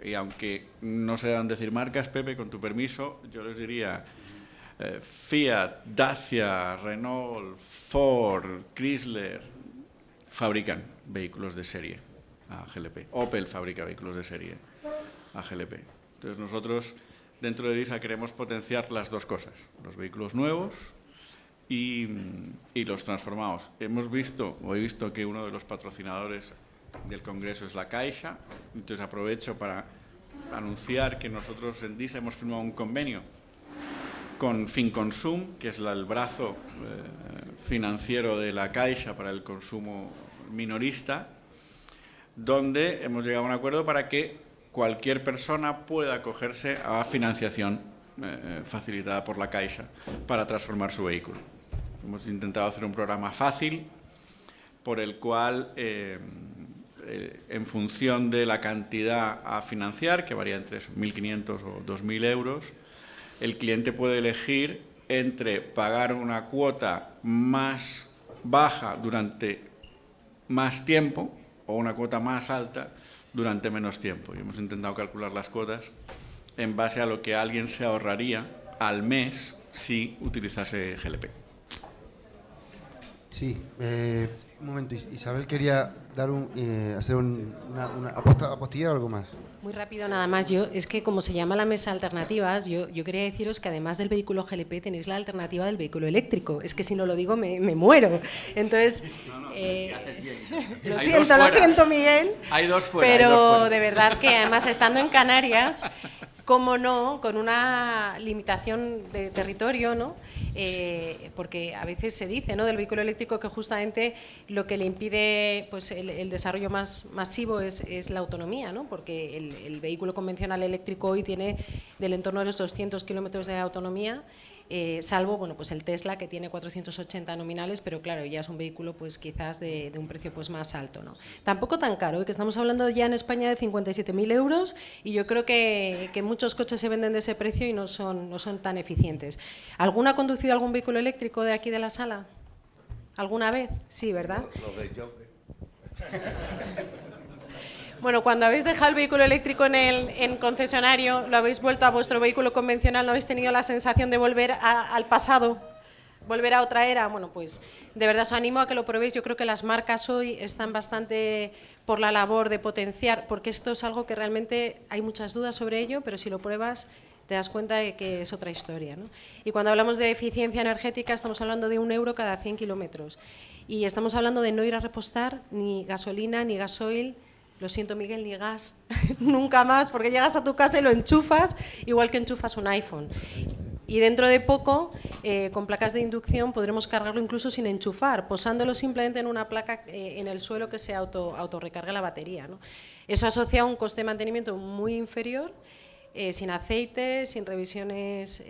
y aunque no se dan decir marcas, Pepe, con tu permiso, yo les diría Fiat, Dacia, Renault, Ford, Chrysler, fabrican vehículos de serie a GLP. Opel fabrica vehículos de serie a GLP. Entonces nosotros, dentro de DISA, queremos potenciar las dos cosas, los vehículos nuevos y los transformados. He visto que uno de los patrocinadores del Congreso es la Caixa, entonces aprovecho para anunciar que nosotros en DISA hemos firmado un convenio con Finconsum, que es el brazo financiero de la Caixa para el consumo minorista, donde hemos llegado a un acuerdo para que cualquier persona pueda acogerse a financiación facilitada por la Caixa para transformar su vehículo. Hemos intentado hacer un programa fácil por el cual, en función de la cantidad a financiar, que varía entre 1.500 o 2.000 euros, el cliente puede elegir entre pagar una cuota más baja durante más tiempo o una cuota más alta durante menos tiempo. Y hemos intentado calcular las cuotas en base a lo que alguien se ahorraría al mes si utilizase GLP. Sí, un momento, Isabel quería dar hacer apostillar algo más. Muy rápido nada más. Es que como se llama la mesa alternativas, yo quería deciros que además del vehículo GLP tenéis la alternativa del vehículo eléctrico. Es que si no lo digo me muero. Entonces, lo siento Miguel. Hay dos fuera. Pero de verdad que además estando en Canarias, cómo no, con una limitación de territorio, ¿no? Porque a veces se dice, ¿no?, del vehículo eléctrico que justamente lo que le impide, pues, el desarrollo más masivo es la autonomía, ¿no? Porque el vehículo convencional eléctrico hoy tiene del entorno de los 200 kilómetros de autonomía, salvo, bueno, pues el Tesla, que tiene 480 nominales, pero claro, ya es un vehículo pues quizás de un precio pues más alto, ¿no? Tampoco tan caro, que estamos hablando ya en España de 57.000 euros y yo creo que muchos coches se venden de ese precio y no son tan eficientes. ¿Alguna ha conducido algún vehículo eléctrico de aquí de la sala? ¿Alguna vez? Sí, ¿verdad? Lo de yo. Bueno, cuando habéis dejado el vehículo eléctrico en concesionario, lo habéis vuelto a vuestro vehículo convencional, ¿no habéis tenido la sensación de volver al pasado, volver a otra era? Bueno, pues de verdad os animo a que lo probéis. Yo creo que las marcas hoy están bastante por la labor de potenciar, porque esto es algo que realmente hay muchas dudas sobre ello, pero si lo pruebas te das cuenta de que es otra historia, ¿no? Y cuando hablamos de eficiencia energética estamos hablando de 1 euro cada 100 kilómetros y estamos hablando de no ir a repostar ni gasolina ni gasoil lo siento Miguel, ni gas, nunca más, porque llegas a tu casa y lo enchufas, igual que enchufas un iPhone. Y dentro de poco, con placas de inducción, podremos cargarlo incluso sin enchufar, posándolo simplemente en una placa en el suelo que se autorrecargue la batería, ¿no? Eso asocia a un coste de mantenimiento muy inferior, sin aceite, sin revisiones,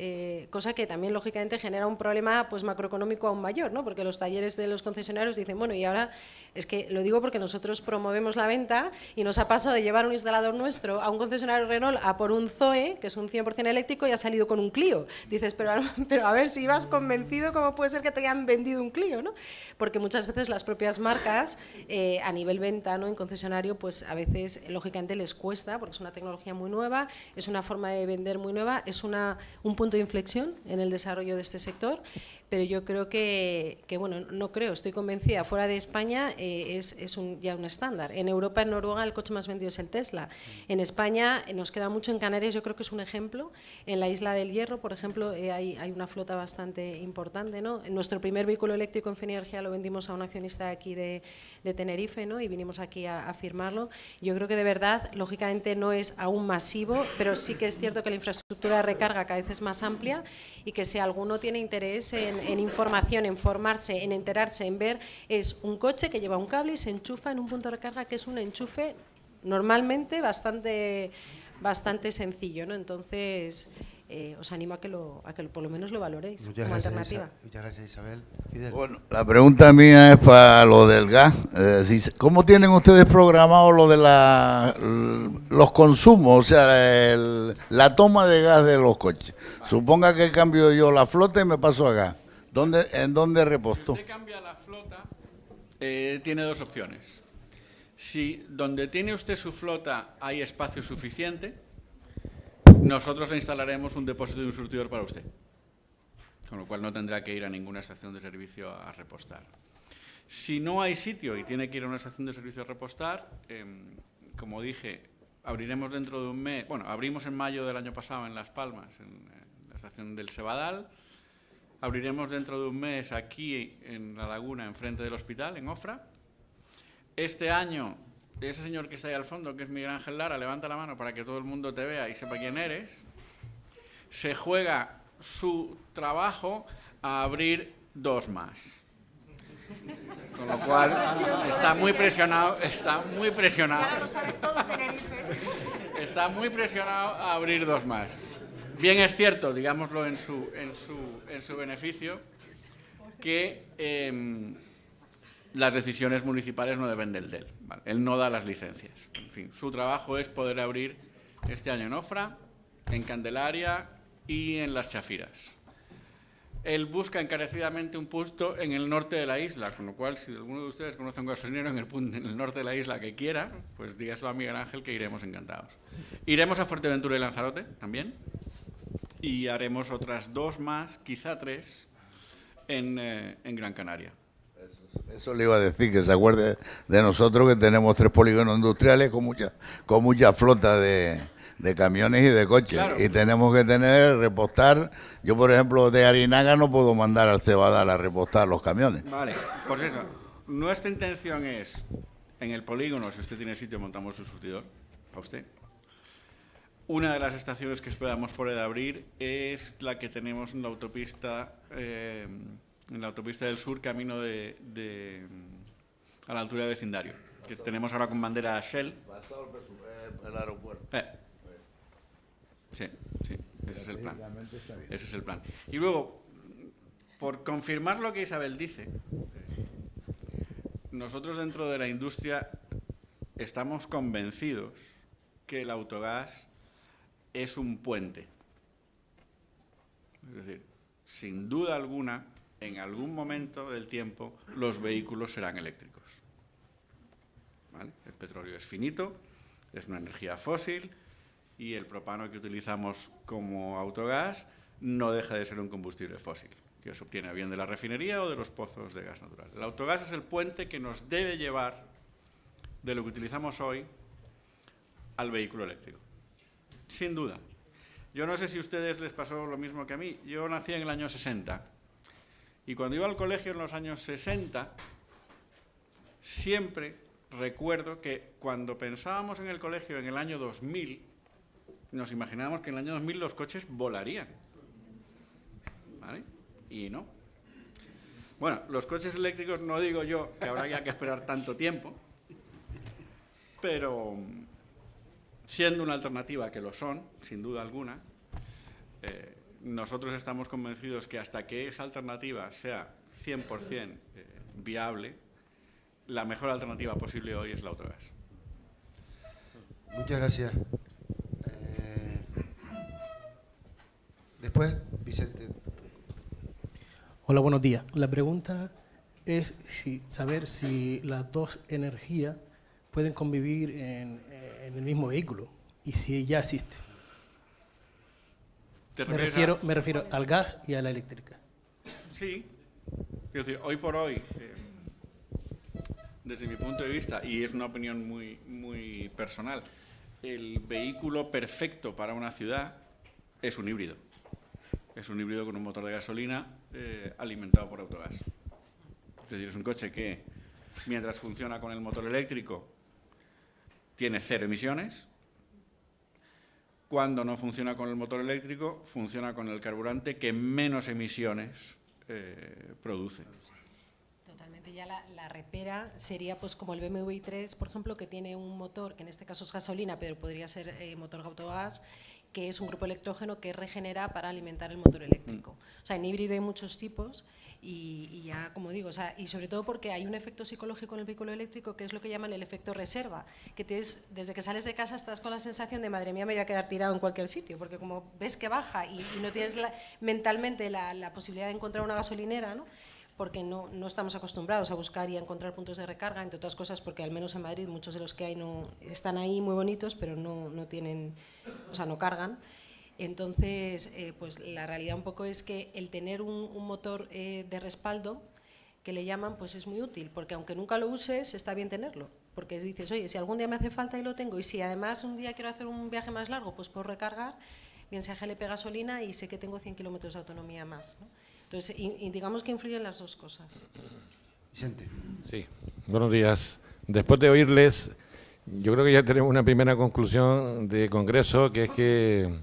cosa que también lógicamente genera un problema pues macroeconómico aún mayor, ¿no? Porque los talleres de los concesionarios dicen, bueno, y ahora, es que lo digo porque nosotros promovemos la venta y nos ha pasado de llevar un instalador nuestro a un concesionario Renault a por un Zoe, que es un 100% eléctrico, y ha salido con un Clio. Dices, pero a ver, si ibas convencido, ¿cómo puede ser que te hayan vendido un Clio, ¿no? Porque muchas veces las propias marcas, a nivel venta, ¿no? En concesionario, pues a veces, lógicamente, les cuesta, porque es una tecnología muy nueva, es una forma de vender muy nueva, es un punto de inflexión en el desarrollo de este sector, pero yo creo que bueno, no creo, estoy convencida, fuera de España es ya un estándar. En Europa, en Noruega, el coche más vendido es el Tesla. En España nos queda mucho, en Canarias yo creo que es un ejemplo. En la Isla del Hierro, por ejemplo, hay una flota bastante importante, ¿no? Nuestro primer vehículo eléctrico en Fenergia lo vendimos a un accionista aquí de Tenerife, ¿no? Y vinimos aquí a firmarlo. Yo creo que de verdad, lógicamente no es aún masivo, pero sí que es cierto que la infraestructura de recarga cada vez es más amplia y que si alguno tiene interés en información, en formarse, en enterarse, en ver, es un coche que lleva un cable y se enchufa en un punto de recarga que es un enchufe normalmente bastante sencillo, ¿no? Entonces, os animo a que por lo menos lo valoréis como alternativa. Muchas gracias, Isabel. Fidel. Bueno, la pregunta mía es para lo del gas. ¿Cómo tienen ustedes programado lo de los consumos, o sea, la toma de gas de los coches? Suponga que cambio yo la flota y me paso a gas. ¿En dónde reposto? Si usted cambia la flota, tiene dos opciones. Si donde tiene usted su flota hay espacio suficiente, nosotros le instalaremos un depósito y un surtidor para usted, con lo cual no tendrá que ir a ninguna estación de servicio a repostar. Si no hay sitio y tiene que ir a una estación de servicio a repostar, como dije, abriremos dentro de un mes, bueno, abrimos en mayo del año pasado en Las Palmas, en la estación del Sebadal, abriremos dentro de un mes aquí en La Laguna, enfrente del hospital, en Ofra. Este año, ese señor que está ahí al fondo, que es Miguel Ángel Lara, levanta la mano para que todo el mundo te vea y sepa quién eres, se juega su trabajo a abrir 2 más. Con lo cual está muy presionado a abrir 2 más. Bien es cierto, digámoslo en su beneficio, que las decisiones municipales no dependen de él, ¿vale? Él no da las licencias. En fin, su trabajo es poder abrir este año en Ofra, en Candelaria y en Las Chafiras. Él busca encarecidamente un puesto en el norte de la isla, con lo cual, si alguno de ustedes conoce un gasolinero en el norte de la isla que quiera, pues dígaselo a Miguel Ángel que iremos encantados. Iremos a Fuerteventura y Lanzarote también, y haremos otras 2 más, quizá 3, en Gran Canaria. Eso le iba a decir, que se acuerde de nosotros, que tenemos 3 polígonos industriales con mucha flota de camiones y de coches. Claro. Y tenemos que repostar. Yo, por ejemplo, de Arinaga no puedo mandar al Cebadal a repostar los camiones. Vale, pues eso. Nuestra intención es, en el polígono, si usted tiene sitio, montamos un surtidor para usted. Una de las estaciones que esperamos poder abrir es la que tenemos en la autopista del sur, camino a la altura de vecindario, que tenemos ahora con bandera Shell. El aeropuerto. Sí, ese es el plan. Y luego, por confirmar lo que Isabel dice, nosotros dentro de la industria estamos convencidos que el autogás es un puente. Es decir, sin duda alguna, en algún momento del tiempo, los vehículos serán eléctricos. ¿Vale? El petróleo es finito, es una energía fósil, y el propano que utilizamos como autogás no deja de ser un combustible fósil, que se obtiene bien de la refinería o de los pozos de gas natural. El autogás es el puente que nos debe llevar de lo que utilizamos hoy al vehículo eléctrico. Sin duda. Yo no sé si a ustedes les pasó lo mismo que a mí. Yo nací en el año 60 y cuando iba al colegio en los años 60 siempre recuerdo que cuando pensábamos en el colegio en el año 2000, nos imaginábamos que en el año 2000 los coches volarían, ¿vale? Y no. Bueno, los coches eléctricos no digo yo que habrá ya que esperar tanto tiempo, pero siendo una alternativa, que lo son, sin duda alguna, nosotros estamos convencidos que hasta que esa alternativa sea 100% viable, la mejor alternativa posible hoy es el autogás. Muchas gracias. Después, Vicente. Hola, buenos días. La pregunta es saber si las dos energías pueden convivir en el mismo vehículo y si ya existe. Me refiero al gas y a la eléctrica. Sí. Es decir, hoy por hoy, desde mi punto de vista, y es una opinión muy personal, el vehículo perfecto para una ciudad es un híbrido. Es un híbrido con un motor de gasolina alimentado por autogás. Es decir, es un coche que, mientras funciona con el motor eléctrico, tiene 0 emisiones. Cuando no funciona con el motor eléctrico, funciona con el carburante que menos emisiones produce. Totalmente. Ya la repera sería pues como el BMW i3, por ejemplo, que tiene un motor, que en este caso es gasolina, pero podría ser motor autogás, que es un grupo electrógeno que regenera para alimentar el motor eléctrico. O sea, en híbrido hay muchos tipos y ya, como digo, o sea, y sobre todo porque hay un efecto psicológico en el vehículo eléctrico que es lo que llaman el efecto reserva, que desde que sales de casa estás con la sensación de madre mía, me voy a quedar tirado en cualquier sitio, porque como ves que baja y no tienes mentalmente la posibilidad de encontrar una gasolinera, ¿no? Porque no estamos acostumbrados a buscar y a encontrar puntos de recarga, entre otras cosas porque al menos en Madrid muchos de los que hay no están ahí muy bonitos, pero no tienen, o sea, no cargan. Entonces, pues la realidad un poco es que el tener un motor de respaldo, que le llaman, pues es muy útil, porque aunque nunca lo uses, está bien tenerlo, porque dices, oye, si algún día me hace falta y lo tengo, y si además un día quiero hacer un viaje más largo, pues puedo recargar, bien sea GLP gasolina y sé que tengo 100 kilómetros de autonomía más, ¿no? Entonces, y digamos que influyen las dos cosas. Vicente. Sí, buenos días. Después de oírles, yo creo que ya tenemos una primera conclusión de Congreso, que es que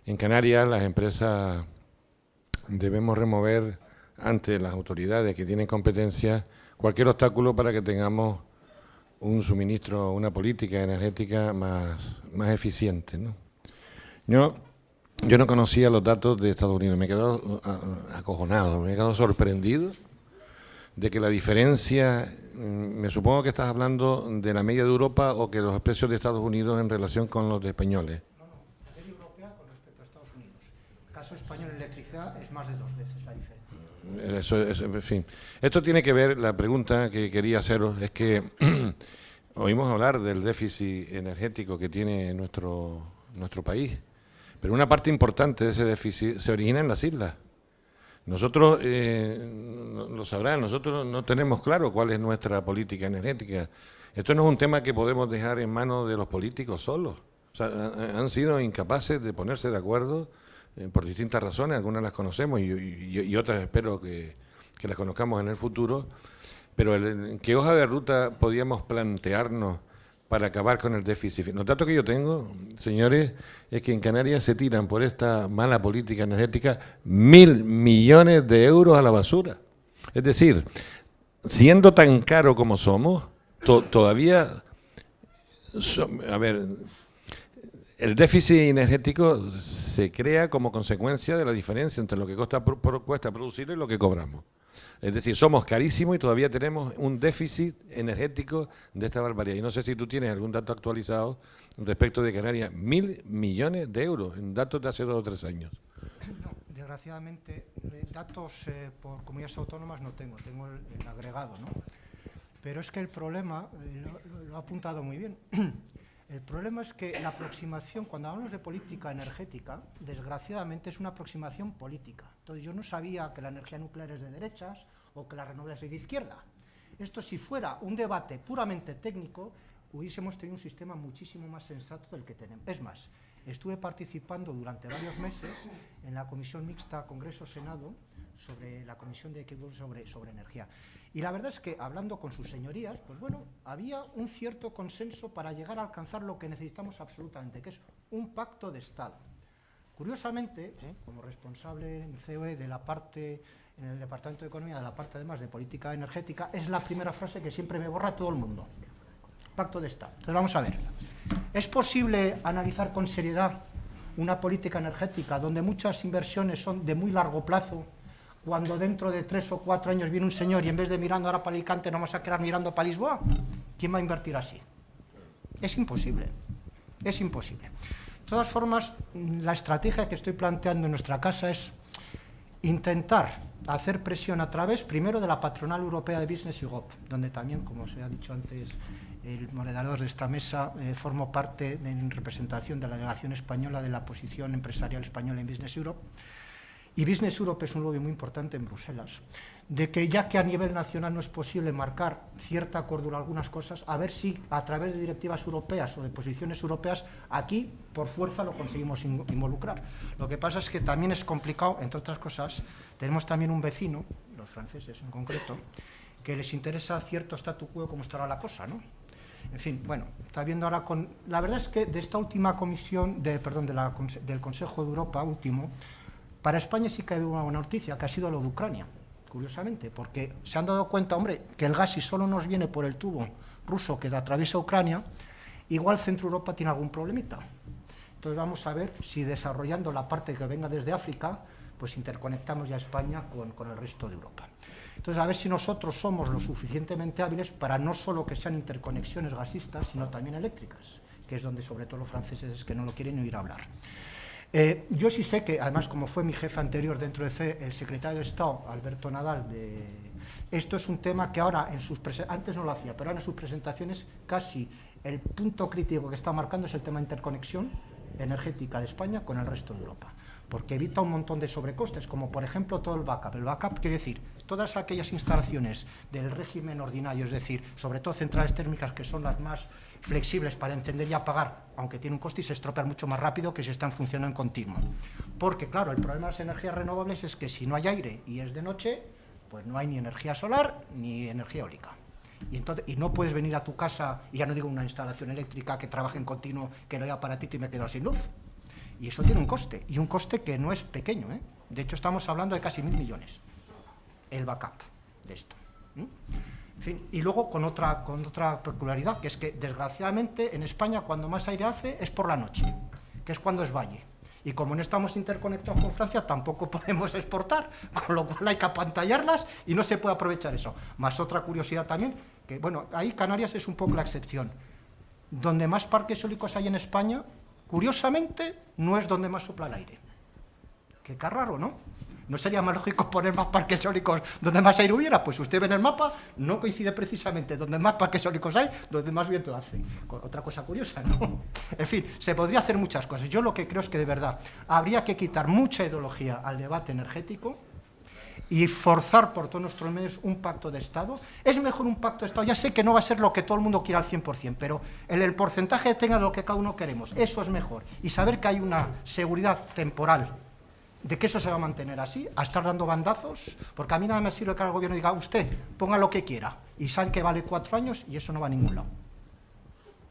en Canarias las empresas debemos remover ante las autoridades que tienen competencia cualquier obstáculo para que tengamos un suministro, una política energética más eficiente, ¿no? Yo no conocía los datos de Estados Unidos, me he quedado acojonado, me he quedado sorprendido de que la diferencia, me supongo que estás hablando de la media de Europa o que los precios de Estados Unidos en relación con los de españoles. No, la media europea con respecto a Estados Unidos. El caso español en electricidad es más de 2 veces la diferencia. Eso, en fin. Esto tiene que ver, la pregunta que quería haceros es que oímos hablar del déficit energético que tiene nuestro país. Pero una parte importante de ese déficit se origina en las islas. Nosotros, lo sabrán, nosotros no tenemos claro cuál es nuestra política energética. Esto no es un tema que podemos dejar en manos de los políticos solos. O sea, han sido incapaces de ponerse de acuerdo por distintas razones, algunas las conocemos y otras espero que las conozcamos en el futuro. Pero ¿qué hoja de ruta podíamos plantearnos para acabar con el déficit? Los datos que yo tengo, señores, es que en Canarias se tiran por esta mala política energética 1.000 millones de euros a la basura. Es decir, siendo tan caro como somos, todavía, a ver, el déficit energético se crea como consecuencia de la diferencia entre lo que cuesta producirlo y lo que cobramos. Es decir, somos carísimos y todavía tenemos un déficit energético de esta barbaridad. Y no sé si tú tienes algún dato actualizado respecto de Canarias. 1.000 millones de euros en datos de hace 2 o 3 años. No, desgraciadamente, datos por comunidades autónomas no tengo el agregado, ¿no? Pero es que el problema, lo ha apuntado muy bien, el problema es que la aproximación, cuando hablamos de política energética, desgraciadamente es una aproximación política. Entonces yo no sabía que la energía nuclear es de derechas o que las renovables es de izquierda. Esto, si fuera un debate puramente técnico, hubiésemos tenido un sistema muchísimo más sensato del que tenemos. Es más, estuve participando durante varios meses en la Comisión Mixta Congreso-Senado sobre la Comisión de Equilibrio sobre energía. Y la verdad es que, hablando con sus señorías, pues bueno, había un cierto consenso para llegar a alcanzar lo que necesitamos absolutamente, que es un pacto de Estado. Curiosamente, como responsable en COE de la parte, en el Departamento de Economía, de la parte además de política energética, es la primera frase que siempre me borra todo el mundo. Pacto de Estado. Entonces vamos a ver. ¿Es posible analizar con seriedad una política energética donde muchas inversiones son de muy largo plazo, cuando dentro de 3 o 4 años viene un señor y en vez de mirando ahora para Alicante nos vamos a quedar mirando para Lisboa? ¿Quién va a invertir así? Es imposible. Es imposible. De todas formas, la estrategia que estoy planteando en nuestra casa es intentar hacer presión a través, primero, de la Patronal Europea de Business Europe, donde también, como se ha dicho antes, el moderador de esta mesa, formo parte en representación de la delegación española de la posición empresarial española en Business Europe. Y Business Europe es un lobby muy importante en Bruselas, de que ya que a nivel nacional no es posible marcar cierta cordura algunas cosas, a ver si a través de directivas europeas o de posiciones europeas aquí por fuerza lo conseguimos involucrar. Lo que pasa es que también es complicado, entre otras cosas, tenemos también un vecino, los franceses en concreto, que les interesa cierto statu quo como estará la cosa, ¿no? En fin, bueno, está viendo ahora con... La verdad es que de esta última comisión, del Consejo de Europa último, para España sí que ha habido una buena noticia, que ha sido lo de Ucrania, curiosamente, porque se han dado cuenta, hombre, que el gas si solo nos viene por el tubo ruso que atraviesa Ucrania, igual Centro Europa tiene algún problemita. Entonces vamos a ver si desarrollando la parte que venga desde África, pues interconectamos ya España con el resto de Europa. Entonces a ver si nosotros somos lo suficientemente hábiles para no solo que sean interconexiones gasistas, sino también eléctricas, que es donde sobre todo los franceses es que no lo quieren oír hablar. Yo sí sé que, además, como fue mi jefe anterior dentro de CE, el secretario de Estado, Alberto Nadal, esto es un tema que ahora, antes no lo hacía, pero ahora en sus presentaciones casi el punto crítico que está marcando es el tema de interconexión energética de España con el resto de Europa, porque evita un montón de sobrecostes, como por ejemplo todo el backup. El backup quiere decir todas aquellas instalaciones del régimen ordinario, es decir, sobre todo centrales térmicas que son las más flexibles para encender y apagar, aunque tiene un coste y se estropean mucho más rápido que si están funcionando en continuo. Porque, claro, el problema de las energías renovables es que si no hay aire y es de noche, pues no hay ni energía solar ni energía eólica. Y no puedes venir a tu casa, y ya no digo una instalación eléctrica que trabaje en continuo, que no hay aparatito y me quedo sin luz. Y eso tiene un coste, y un coste que no es pequeño, ¿eh? De hecho, estamos hablando de casi 1.000 millones, el backup de esto. En fin, y luego con otra peculiaridad, que es que desgraciadamente en España cuando más aire hace es por la noche, que es cuando es valle. Y como no estamos interconectados con Francia, tampoco podemos exportar, con lo cual hay que apantallarlas y no se puede aprovechar eso. Más otra curiosidad también, que bueno, ahí Canarias es un poco la excepción. Donde más parques eólicos hay en España, curiosamente, no es donde más sopla el aire. Qué raro, ¿no? ¿No sería más lógico poner más parques eólicos donde más aire hubiera? Pues usted ve en el mapa, no coincide precisamente donde más parques eólicos hay, donde más viento hace. Otra cosa curiosa, ¿no? En fin, se podría hacer muchas cosas. Yo lo que creo es que de verdad habría que quitar mucha ideología al debate energético y forzar por todos nuestros medios un pacto de Estado. Es mejor un pacto de Estado, ya sé que no va a ser lo que todo el mundo quiera al 100%, pero el porcentaje tenga lo que cada uno queremos, eso es mejor. Y saber que hay una seguridad temporal de que eso se va a mantener así, a estar dando bandazos, porque a mí nada me sirve que el gobierno diga, usted ponga lo que quiera, y sabe que vale 4 años y eso no va a ningún lado.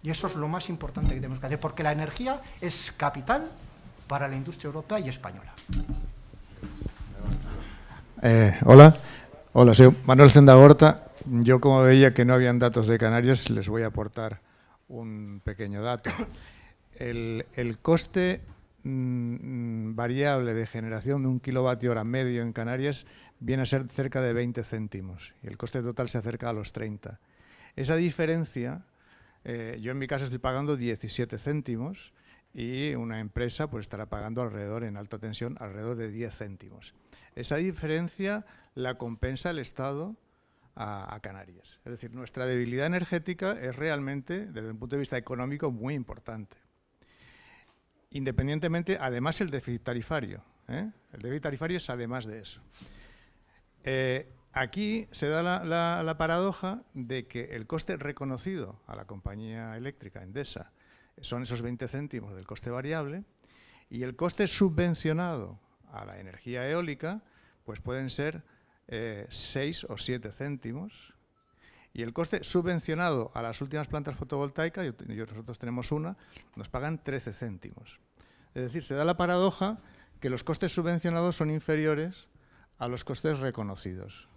Y eso es lo más importante que tenemos que hacer, porque la energía es capital para la industria europea y española. Hola, soy Manuel Zendagorta. Yo, como veía que no habían datos de Canarias, les voy a aportar un pequeño dato. El coste variable de generación de 1 kWh medio en Canarias viene a ser cerca de 20 céntimos y el coste total se acerca a los 30. Esa diferencia, yo en mi casa estoy pagando 17 céntimos y una empresa pues estará pagando alrededor, en alta tensión, alrededor de 10 céntimos. Esa diferencia la compensa el Estado a Canarias. Es decir, nuestra debilidad energética es realmente, desde un punto de vista económico, muy importante. Independientemente, además el déficit tarifario. El déficit tarifario es además de eso. Aquí se da la paradoja de que el coste reconocido a la compañía eléctrica Endesa son esos 20 céntimos del coste variable y el coste subvencionado a la energía eólica pues pueden ser 6 o 7 céntimos. Y el coste subvencionado a las últimas plantas fotovoltaicas, nosotros tenemos una, nos pagan 13 céntimos. Es decir, se da la paradoja que los costes subvencionados son inferiores a los costes reconocidos.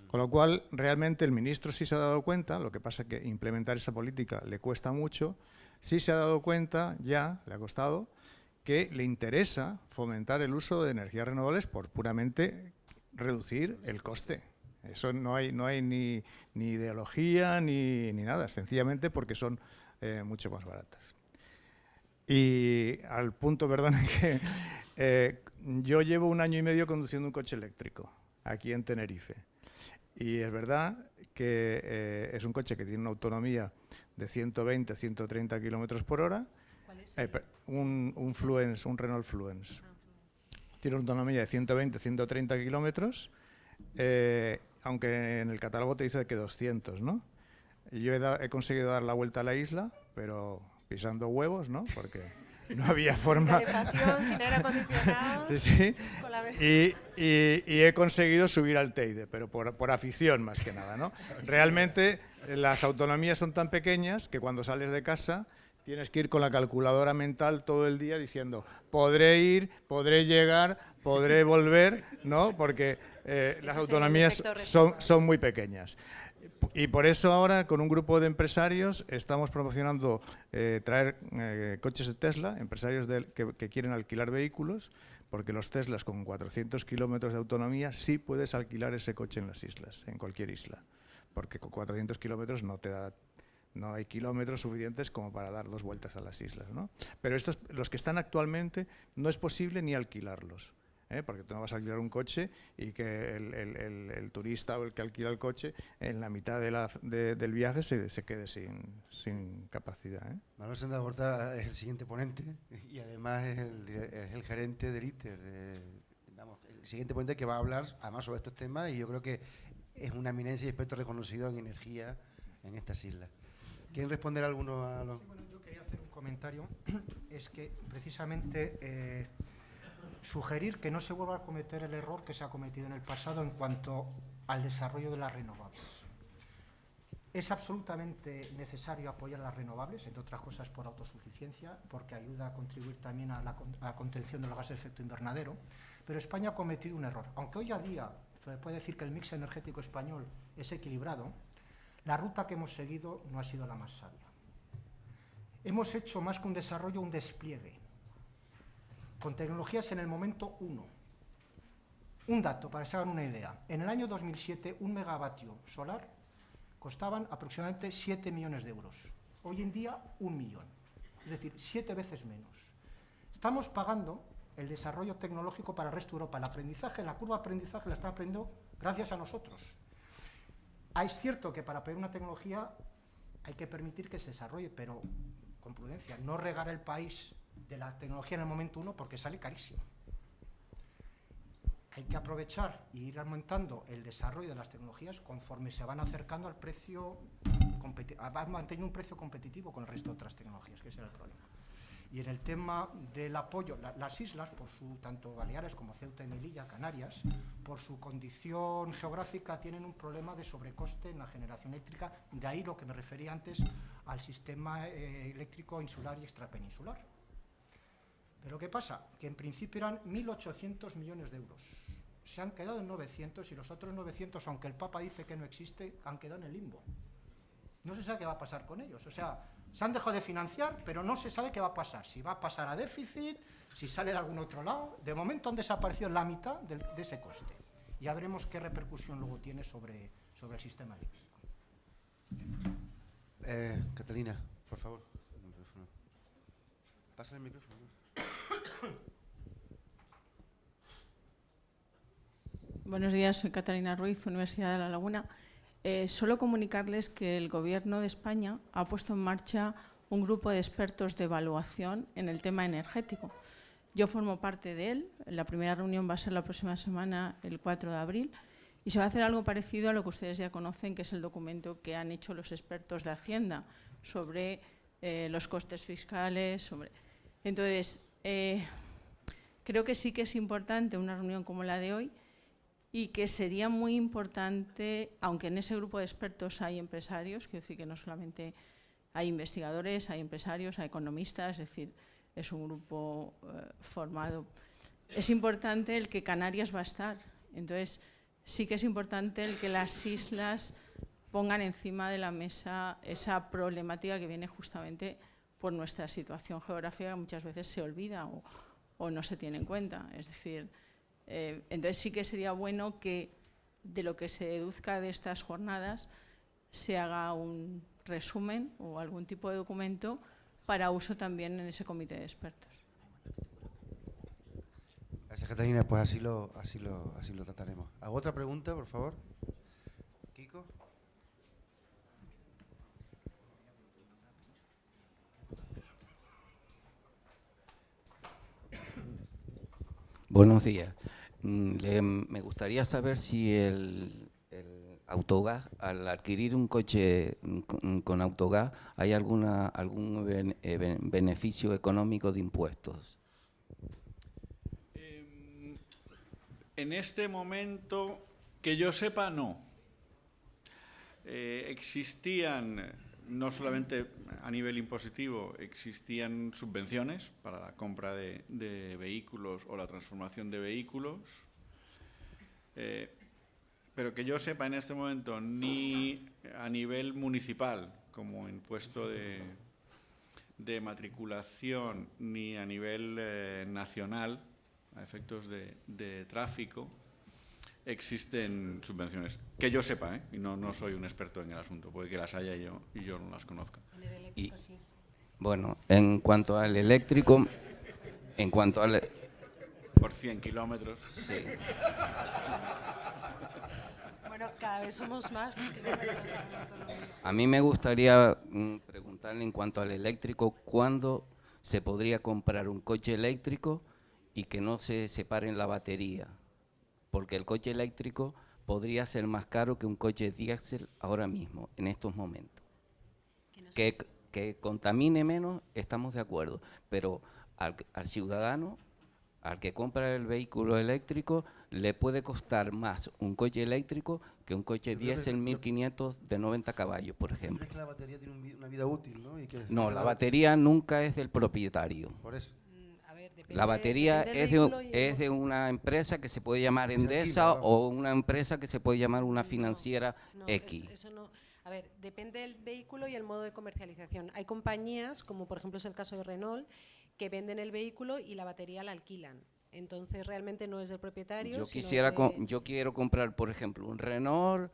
Con lo cual, realmente el ministro sí se ha dado cuenta, lo que pasa es que implementar esa política le cuesta mucho, sí se ha dado cuenta, ya le ha costado, que le interesa fomentar el uso de energías renovables por puramente reducir el coste. Eso no hay ni ideología ni nada, sencillamente porque son mucho más baratas. Y al punto, perdón, que yo llevo 1 año y medio conduciendo un coche eléctrico aquí en Tenerife. Y es verdad que es un coche que tiene una autonomía de 120, 130 kilómetros por hora. ¿Cuál es? Un Fluence, un Renault Fluence. Tiene una autonomía de 120, 130 kilómetros. Aunque en el catálogo te dice que 200, ¿no? Y yo he conseguido dar la vuelta a la isla, pero pisando huevos, ¿no? Porque no había forma. Sin calefacción, sin aire acondicionado. Sí, sí. Con la... Y he conseguido subir al Teide, pero por afición más que nada, ¿no? Realmente las autonomías son tan pequeñas que cuando sales de casa tienes que ir con la calculadora mental todo el día diciendo podré ir, podré llegar, podré volver, ¿no? Porque las autonomías son muy pequeñas. Y por eso ahora con un grupo de empresarios estamos promocionando traer coches de Tesla, empresarios que quieren alquilar vehículos, porque los Teslas con 400 kilómetros de autonomía sí puedes alquilar ese coche en las islas, en cualquier isla, porque con 400 kilómetros no hay kilómetros suficientes como para dar 2 vueltas a las islas, ¿no? Pero los que están actualmente no es posible ni alquilarlos. Porque tú no vas a alquilar un coche y que el turista o el que alquila el coche en la mitad del viaje se quede sin capacidad. Manuel Senda Horta es el siguiente ponente y además es el gerente del ITER, el siguiente ponente que va a hablar además sobre estos temas, y yo creo que es una eminencia y experto reconocido en energía en estas islas. ¿Quieren responder alguno a los...? Sí, bueno, yo quería hacer un comentario, es que precisamente... sugerir que no se vuelva a cometer el error que se ha cometido en el pasado en cuanto al desarrollo de las renovables. Es absolutamente necesario apoyar las renovables, entre otras cosas por autosuficiencia, porque ayuda a contribuir también a la contención de los gases de efecto invernadero, pero España ha cometido un error. Aunque hoy a día se puede decir que el mix energético español es equilibrado, la ruta que hemos seguido no ha sido la más sabia. Hemos hecho más que un desarrollo, un despliegue, con tecnologías en el momento 1. Un dato, para que se hagan una idea. En el año 2007, 1 megavatio solar costaban aproximadamente 7 millones de euros. Hoy en día, 1 millón. Es decir, 7 veces menos. Estamos pagando el desarrollo tecnológico para el resto de Europa. El aprendizaje, la curva de aprendizaje la están aprendiendo gracias a nosotros. Es cierto que para pedir una tecnología hay que permitir que se desarrolle, pero con prudencia. No regar el país de la tecnología en el momento 1 porque sale carísimo. Hay que aprovechar y ir aumentando el desarrollo de las tecnologías conforme se van acercando al precio, van manteniendo un precio competitivo con el resto de otras tecnologías, que ese era el problema. Y en el tema del apoyo, las islas, tanto Baleares como Ceuta y Melilla, Canarias, por su condición geográfica tienen un problema de sobrecoste en la generación eléctrica, de ahí lo que me refería antes al sistema eléctrico insular y extrapeninsular. Pero ¿qué pasa? Que en principio eran 1.800 millones de euros. Se han quedado en 900 y los otros 900, aunque el Papa dice que no existe, han quedado en el limbo. No se sabe qué va a pasar con ellos. O sea, se han dejado de financiar, pero no se sabe qué va a pasar. Si va a pasar a déficit, si sale de algún otro lado. De momento han desaparecido la mitad de ese coste. Ya veremos qué repercusión luego tiene sobre el sistema eléctrico. Catalina, por favor. Pasa el micrófono. Buenos días, soy Catalina Ruiz, Universidad de La Laguna. Solo comunicarles que el Gobierno de España ha puesto en marcha un grupo de expertos de evaluación en el tema energético. Yo formo parte de él. La primera reunión va a ser la próxima semana, el 4 de abril, y se va a hacer algo parecido a lo que ustedes ya conocen, que es el documento que han hecho los expertos de Hacienda sobre los costes fiscales. Entonces, creo que sí que es importante una reunión como la de hoy, y que sería muy importante, aunque en ese grupo de expertos hay empresarios, quiero decir que no solamente hay investigadores, hay empresarios, hay economistas, es decir, es un grupo formado. Es importante el que Canarias va a estar, entonces sí que es importante el que las islas pongan encima de la mesa esa problemática que viene justamente por nuestra situación geográfica, que muchas veces se olvida o no se tiene en cuenta. Es decir, entonces sí que sería bueno que de lo que se deduzca de estas jornadas se haga un resumen o algún tipo de documento para uso también en ese comité de expertos. Gracias, Catalina. Pues así lo trataremos. ¿Alguna otra pregunta, por favor? Kiko. Buenos días. Me gustaría saber si el autogás, al adquirir un coche con autogás, ¿hay algún beneficio económico de impuestos? En este momento, que yo sepa, no. Existían, no solamente a nivel impositivo, existían subvenciones para la compra de vehículos o la transformación de vehículos, pero que yo sepa en este momento, ni a nivel municipal, como impuesto de matriculación, ni a nivel nacional, a efectos de tráfico, existen subvenciones. Que yo sepa, y no soy un experto en el asunto, puede que las haya y yo no las conozca. En el eléctrico sí. Bueno, en cuanto al eléctrico, Por 100 kilómetros. Sí. Bueno, cada vez somos más. Pues que A mí me gustaría preguntarle en cuanto al eléctrico, ¿cuándo se podría comprar un coche eléctrico y que no se separe en la batería? Porque el coche eléctrico podría ser más caro que un coche diésel ahora mismo, en estos momentos. Que contamine menos, estamos de acuerdo, pero al ciudadano, al que compra el vehículo eléctrico, le puede costar más un coche eléctrico que un coche diésel 1500 de 90 caballos, por ejemplo. ¿Crees que la batería tiene una vida útil, no? No, la batería nunca es del propietario. Por eso. La batería es de una empresa que se puede llamar Endesa o una empresa que se puede llamar una financiera X. Eso no. A ver, depende del vehículo y el modo de comercialización. Hay compañías, como por ejemplo es el caso de Renault, que venden el vehículo y la batería la alquilan. Entonces realmente no es del propietario. Yo quiero comprar, por ejemplo, un Renault,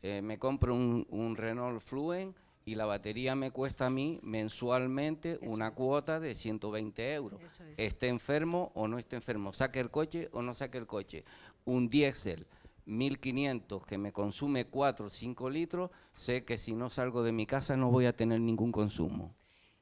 me compro un Renault Fluence y la batería me cuesta a mí mensualmente una cuota de 120 euros. Esté enfermo o no esté enfermo, saque el coche o no saque el coche. Un diésel 1500 que me consume 4 o 5 litros, sé que si no salgo de mi casa no voy a tener ningún consumo.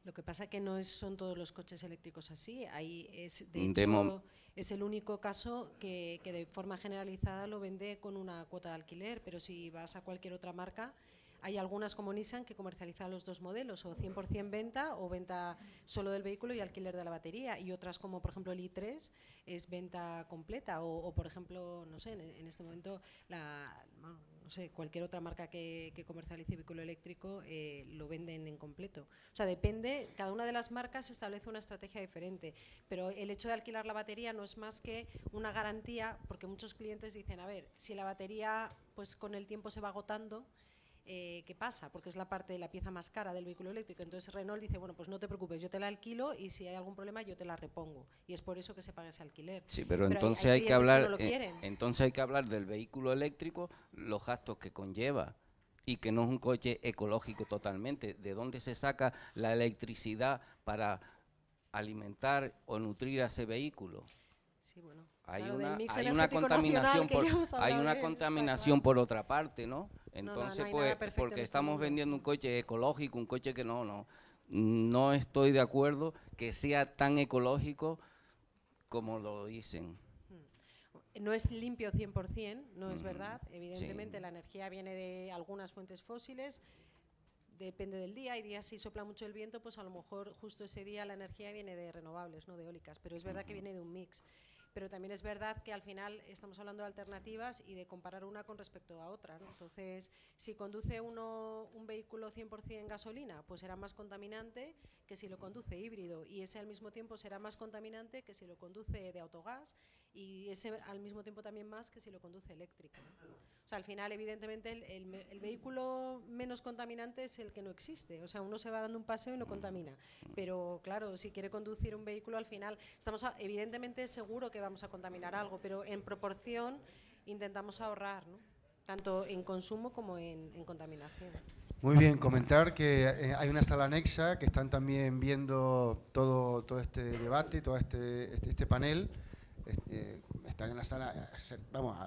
Lo que pasa que no son todos los coches eléctricos así. Ahí es, de hecho, es el único caso que de forma generalizada lo vende con una cuota de alquiler, pero si vas a cualquier otra marca, hay algunas como Nissan que comercializan los dos modelos, o 100% venta o venta solo del vehículo y alquiler de la batería, y otras como por ejemplo el i3 es venta completa, o por ejemplo, no sé, en este momento no sé, cualquier otra marca que comercialice vehículo eléctrico lo venden en completo. O sea, depende, cada una de las marcas establece una estrategia diferente, pero el hecho de alquilar la batería no es más que una garantía, porque muchos clientes dicen, a ver, si la batería pues con el tiempo se va agotando, ¿qué pasa? Porque es la pieza más cara del vehículo eléctrico. Entonces Renault dice, bueno, pues no te preocupes, yo te la alquilo y si hay algún problema yo te la repongo. Y es por eso que se paga ese alquiler. Sí, pero entonces hay que hablar del vehículo eléctrico, los gastos que conlleva y que no es un coche ecológico totalmente. ¿De dónde se saca la electricidad para alimentar o nutrir a ese vehículo? Sí, bueno. Hay una contaminación por otra parte, ¿no? Entonces, pues, porque estamos vendiendo un coche ecológico, un coche que no estoy de acuerdo que sea tan ecológico como lo dicen. No es limpio 100%, no es verdad. Evidentemente la energía viene de algunas fuentes fósiles, depende del día. Hay días si sopla mucho el viento, pues a lo mejor justo ese día la energía viene de renovables, no de eólicas, pero es verdad que viene de un mix. pero también es verdad que al final estamos hablando de alternativas y de comparar una con respecto a otra, ¿no? Entonces, si conduce un vehículo 100% gasolina, pues será más contaminante que si lo conduce híbrido, y ese al mismo tiempo será más contaminante que si lo conduce de autogás, y ese al mismo tiempo también más que si lo conduce eléctrico, ¿no? O sea, al final, evidentemente, el vehículo menos contaminante es el que no existe. O sea, uno se va dando un paseo y no contamina. Pero, claro, si quiere conducir un vehículo, al final, evidentemente, seguro que vamos a contaminar algo, pero en proporción intentamos ahorrar, ¿no? Tanto en consumo como en contaminación. Muy bien, comentar que hay una sala anexa que están también viendo todo este debate, todo este panel. Están en la sala, vamos,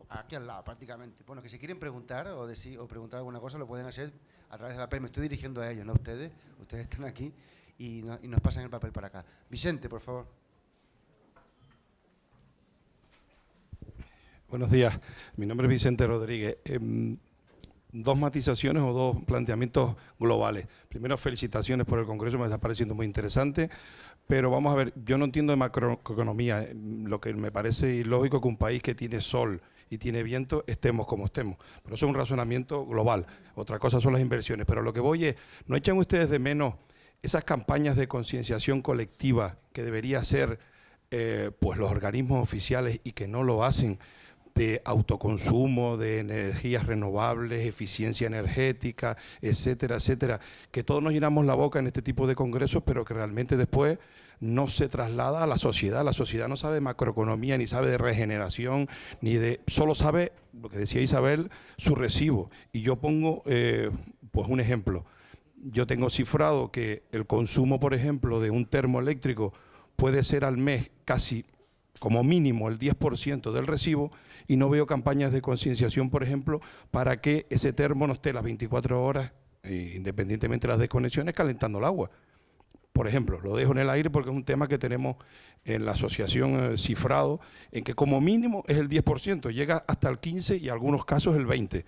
aquí al lado prácticamente. Bueno, que si quieren preguntar o preguntar alguna cosa, lo pueden hacer a través del papel. Me estoy dirigiendo a ellos, no a ustedes. Ustedes están aquí y nos pasan el papel para acá. Vicente, por favor. Buenos días, mi nombre es Vicente Rodríguez. Dos matizaciones o dos planteamientos globales. Primero, felicitaciones por el Congreso, me está pareciendo muy interesante, pero vamos a ver, yo no entiendo de macroeconomía. Lo que me parece ilógico que un país que tiene sol y tiene viento estemos como estemos, pero eso es un razonamiento global. Otra cosa son las inversiones, pero lo que voy es, ¿no echan ustedes de menos esas campañas de concienciación colectiva que debería hacer pues los organismos oficiales y que no lo hacen, de autoconsumo, de energías renovables, eficiencia energética, etcétera, etcétera, que todos nos llenamos la boca en este tipo de congresos, pero que realmente después no se traslada a la sociedad? La sociedad no sabe de macroeconomía, ni sabe de regeneración, solo sabe, lo que decía Isabel, su recibo. Y yo pongo pues un ejemplo. Yo tengo cifrado que el consumo, por ejemplo, de un termoeléctrico puede ser al mes casi como mínimo el 10% del recibo, y no veo campañas de concienciación, por ejemplo, para que ese termo no esté las 24 horas, independientemente de las desconexiones, calentando el agua. Por ejemplo, lo dejo en el aire porque es un tema que tenemos en la asociación cifrado, en que como mínimo es el 10%, llega hasta el 15% y en algunos casos el 20%.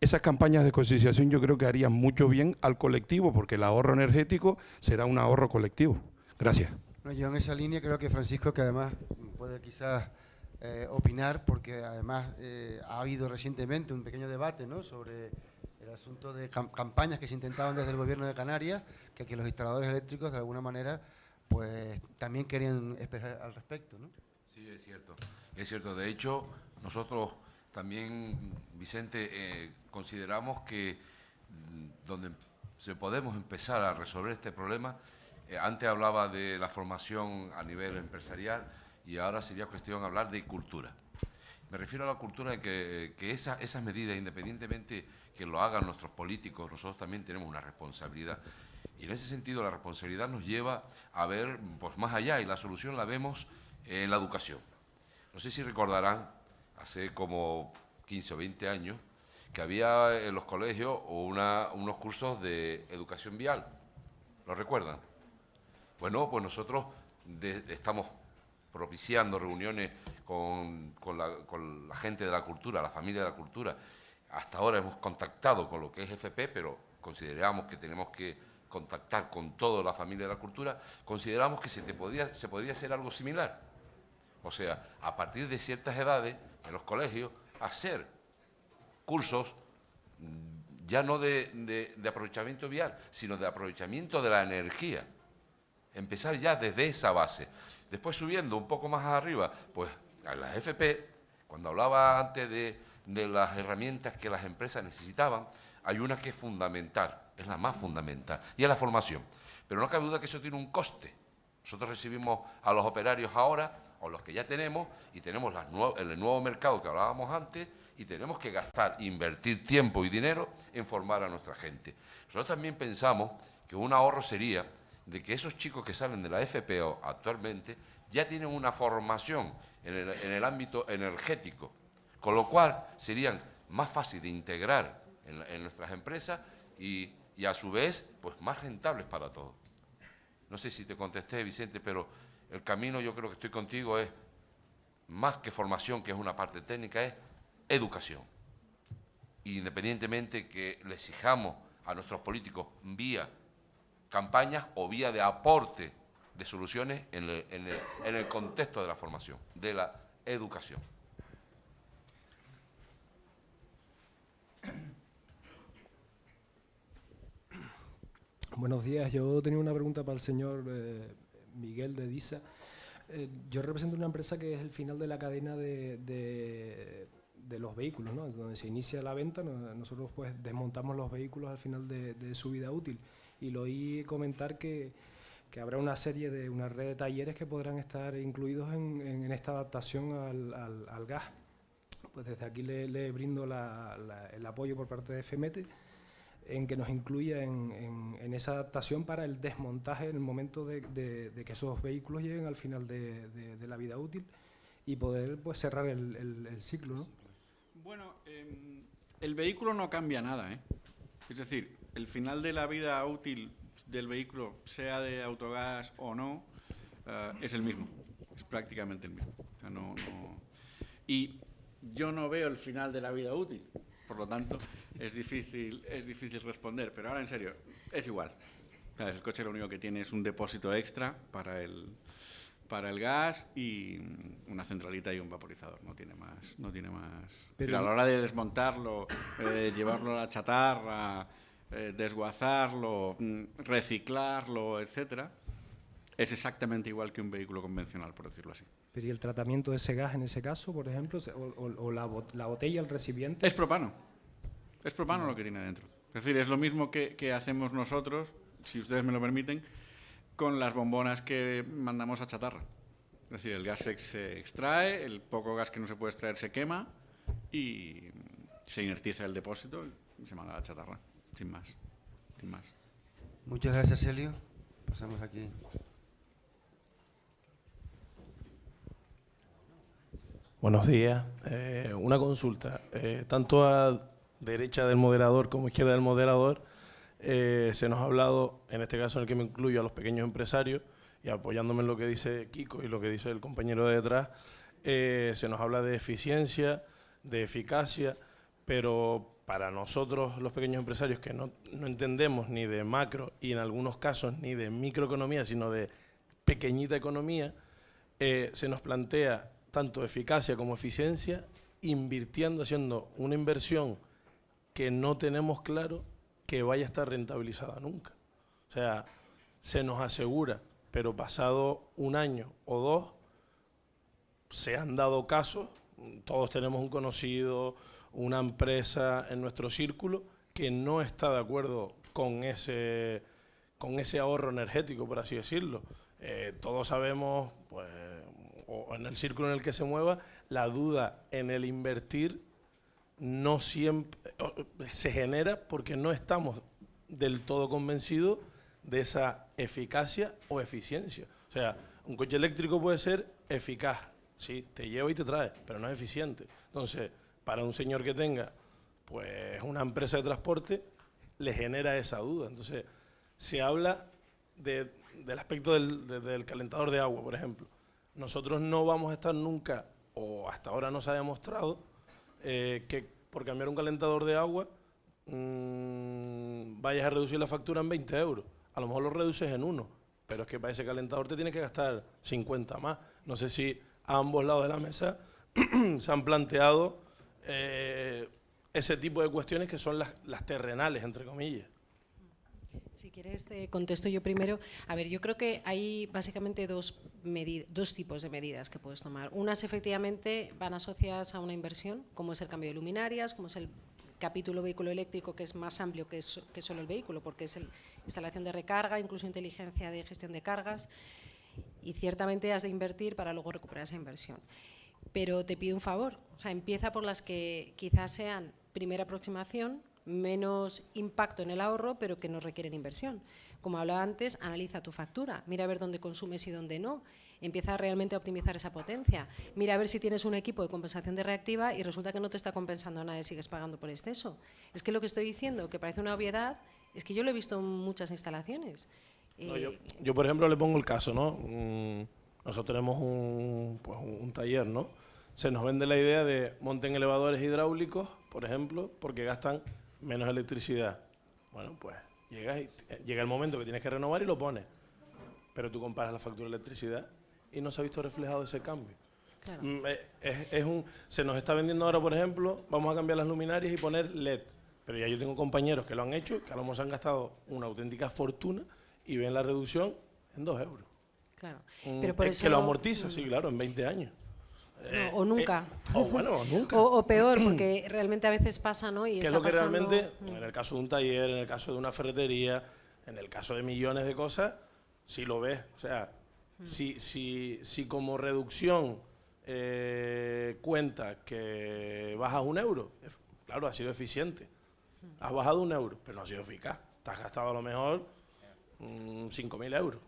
Esas campañas de concienciación yo creo que harían mucho bien al colectivo, porque el ahorro energético será un ahorro colectivo. Gracias. Bueno, yo en esa línea creo que Francisco, que además puede quizás opinar, porque además ha habido recientemente un pequeño debate, ¿no?, sobre el asunto de campañas que se intentaban desde el gobierno de Canarias, que los instaladores eléctricos de alguna manera pues también querían expresar al respecto, ¿no? Sí, es cierto. Es cierto. De hecho, nosotros también, Vicente, consideramos que donde podemos empezar a resolver este problema, antes hablaba de la formación a nivel empresarial y ahora sería cuestión hablar de cultura. Me refiero a la cultura en que esas medidas, independientemente que lo hagan nuestros políticos, nosotros también tenemos una responsabilidad. Y en ese sentido la responsabilidad nos lleva a ver pues, más allá, y la solución la vemos en la educación. No sé si recordarán, hace como 15 o 20 años, que había en los colegios unos cursos de educación vial. ¿Lo recuerdan? Bueno, pues nosotros estamos propiciando reuniones con la gente de la cultura, la familia de la cultura. Hasta ahora hemos contactado con lo que es FP, pero consideramos que tenemos que contactar con toda la familia de la cultura. Consideramos que se podría hacer algo similar. O sea, a partir de ciertas edades, en los colegios, hacer cursos ya no de aprovechamiento vial, sino de aprovechamiento de la energía. Empezar ya desde esa base. Después subiendo un poco más arriba, pues a las FP, cuando hablaba antes de las herramientas que las empresas necesitaban, hay una que es fundamental, es la más fundamental, y es la formación. Pero no cabe duda que eso tiene un coste. Nosotros recibimos a los operarios ahora, o los que ya tenemos, y tenemos el nuevo mercado que hablábamos antes, y tenemos que invertir tiempo y dinero en formar a nuestra gente. Nosotros también pensamos que un ahorro sería de que esos chicos que salen de la FPO actualmente ya tienen una formación en el ámbito energético, con lo cual serían más fáciles de integrar en nuestras empresas y a su vez pues más rentables para todos. No sé si te contesté, Vicente, pero el camino, yo creo que estoy contigo, es más que formación, que es una parte técnica, es educación. Independientemente que le exijamos a nuestros políticos vía campañas o vía de aporte de soluciones en el contexto de la formación, de la educación. Buenos días, yo tenía una pregunta para el señor Miguel de Disa. Yo represento una empresa que es el final de la cadena de los vehículos, ¿no? Donde se inicia la venta, nosotros pues desmontamos los vehículos al final de su vida útil. Y lo oí comentar que habrá una red de talleres que podrán estar incluidos en esta adaptación al gas. Pues desde aquí le brindo el apoyo por parte de FEMETE en que nos incluya en esa adaptación para el desmontaje en el momento de que esos vehículos lleguen al final de la vida útil y poder pues cerrar el ciclo, ¿no? Bueno, el vehículo no cambia nada, ¿eh? Es decir, el final de la vida útil del vehículo, sea de autogás o no, es el mismo, es prácticamente el mismo. O sea, y yo no veo el final de la vida útil. Por lo tanto, es difícil responder, pero ahora en serio, es igual. El coche lo único que tiene es un depósito extra para el gas y una centralita y un vaporizador, no tiene más. Pero a la hora de desmontarlo, llevarlo a la chatarra, desguazarlo, reciclarlo, etcétera, es exactamente igual que un vehículo convencional, por decirlo así. Pero ¿y el tratamiento de ese gas en ese caso, por ejemplo, o la botella, el recipiente? Es propano. Es propano lo que tiene dentro. Es decir, es lo mismo que hacemos nosotros, si ustedes me lo permiten, con las bombonas que mandamos a chatarra. Es decir, el gas se extrae, el poco gas que no se puede extraer se quema y se inertiza el depósito y se manda a la chatarra, sin más. Muchas gracias, Helio. Pasamos aquí. Buenos días. Una consulta. Tanto a derecha del moderador como a izquierda del moderador se nos ha hablado, en este caso en el que me incluyo, a los pequeños empresarios, y apoyándome en lo que dice Kiko y lo que dice el compañero de detrás, se nos habla de eficiencia, de eficacia, pero para nosotros los pequeños empresarios que no entendemos ni de macro y en algunos casos ni de microeconomía, sino de pequeñita economía, se nos plantea tanto eficacia como eficiencia, invirtiendo, haciendo una inversión que no tenemos claro que vaya a estar rentabilizada nunca. O sea, se nos asegura, pero pasado un año o dos, se han dado casos, todos tenemos un conocido, una empresa en nuestro círculo que no está de acuerdo con ese ahorro energético, por así decirlo. Todos sabemos, pues, o en el círculo en el que se mueva, la duda en el invertir no siempre se genera porque no estamos del todo convencidos de esa eficacia o eficiencia. O sea, un coche eléctrico puede ser eficaz, sí, te lleva y te trae, pero no es eficiente. Entonces, para un señor que tenga pues una empresa de transporte, le genera esa duda. Entonces, se habla del aspecto del calentador de agua, por ejemplo. Nosotros no vamos a estar nunca, o hasta ahora no se ha demostrado, que por cambiar un calentador de agua vayas a reducir la factura en 20 euros. A lo mejor lo reduces en 1, pero es que para ese calentador te tienes que gastar 50 más. No sé si a ambos lados de la mesa se han planteado ese tipo de cuestiones que son las terrenales, entre comillas. Si quieres, te contesto yo primero. A ver, yo creo que hay básicamente dos tipos de medidas que puedes tomar. Unas efectivamente van asociadas a una inversión, como es el cambio de luminarias, como es el capítulo vehículo eléctrico, que es más amplio que solo el vehículo, porque es instalación de recarga, incluso inteligencia de gestión de cargas, y ciertamente has de invertir para luego recuperar esa inversión. Pero te pido un favor, o sea, empieza por las que quizás sean primera aproximación, menos impacto en el ahorro, pero que no requieren inversión. Como hablaba antes, analiza tu factura, mira a ver dónde consumes y dónde no, empieza realmente a optimizar esa potencia, mira a ver si tienes un equipo de compensación de reactiva y resulta que no te está compensando nada y sigues pagando por exceso. Es que lo que estoy diciendo, que parece una obviedad, es que yo lo he visto en muchas instalaciones. No, yo, por ejemplo, le pongo el caso, ¿no? Nosotros tenemos un taller, ¿no? Se nos vende la idea de monten elevadores hidráulicos, por ejemplo, porque gastan menos electricidad. Bueno, pues llega el momento que tienes que renovar y lo pones. pero tú comparas la factura de electricidad y no se ha visto reflejado ese cambio. Claro. Se nos está vendiendo ahora, por ejemplo, vamos a cambiar las luminarias y poner LED, pero ya yo tengo compañeros que lo han hecho, que a lo mejor se han gastado una auténtica fortuna y ven la reducción en 2 euros. Claro. Pero por eso que lo amortiza, sí, claro, en 20 años. O nunca. O nunca. O peor, porque realmente a veces pasa, ¿no? Y que está es lo que pasando... realmente, en el caso de un taller, en el caso de una ferretería, en el caso de millones de cosas, sí lo ves. O sea, si como reducción cuenta que bajas 1 euro, claro, ha sido eficiente. Has bajado 1 euro, pero no ha sido eficaz. Te has gastado a lo mejor 5.000 euros.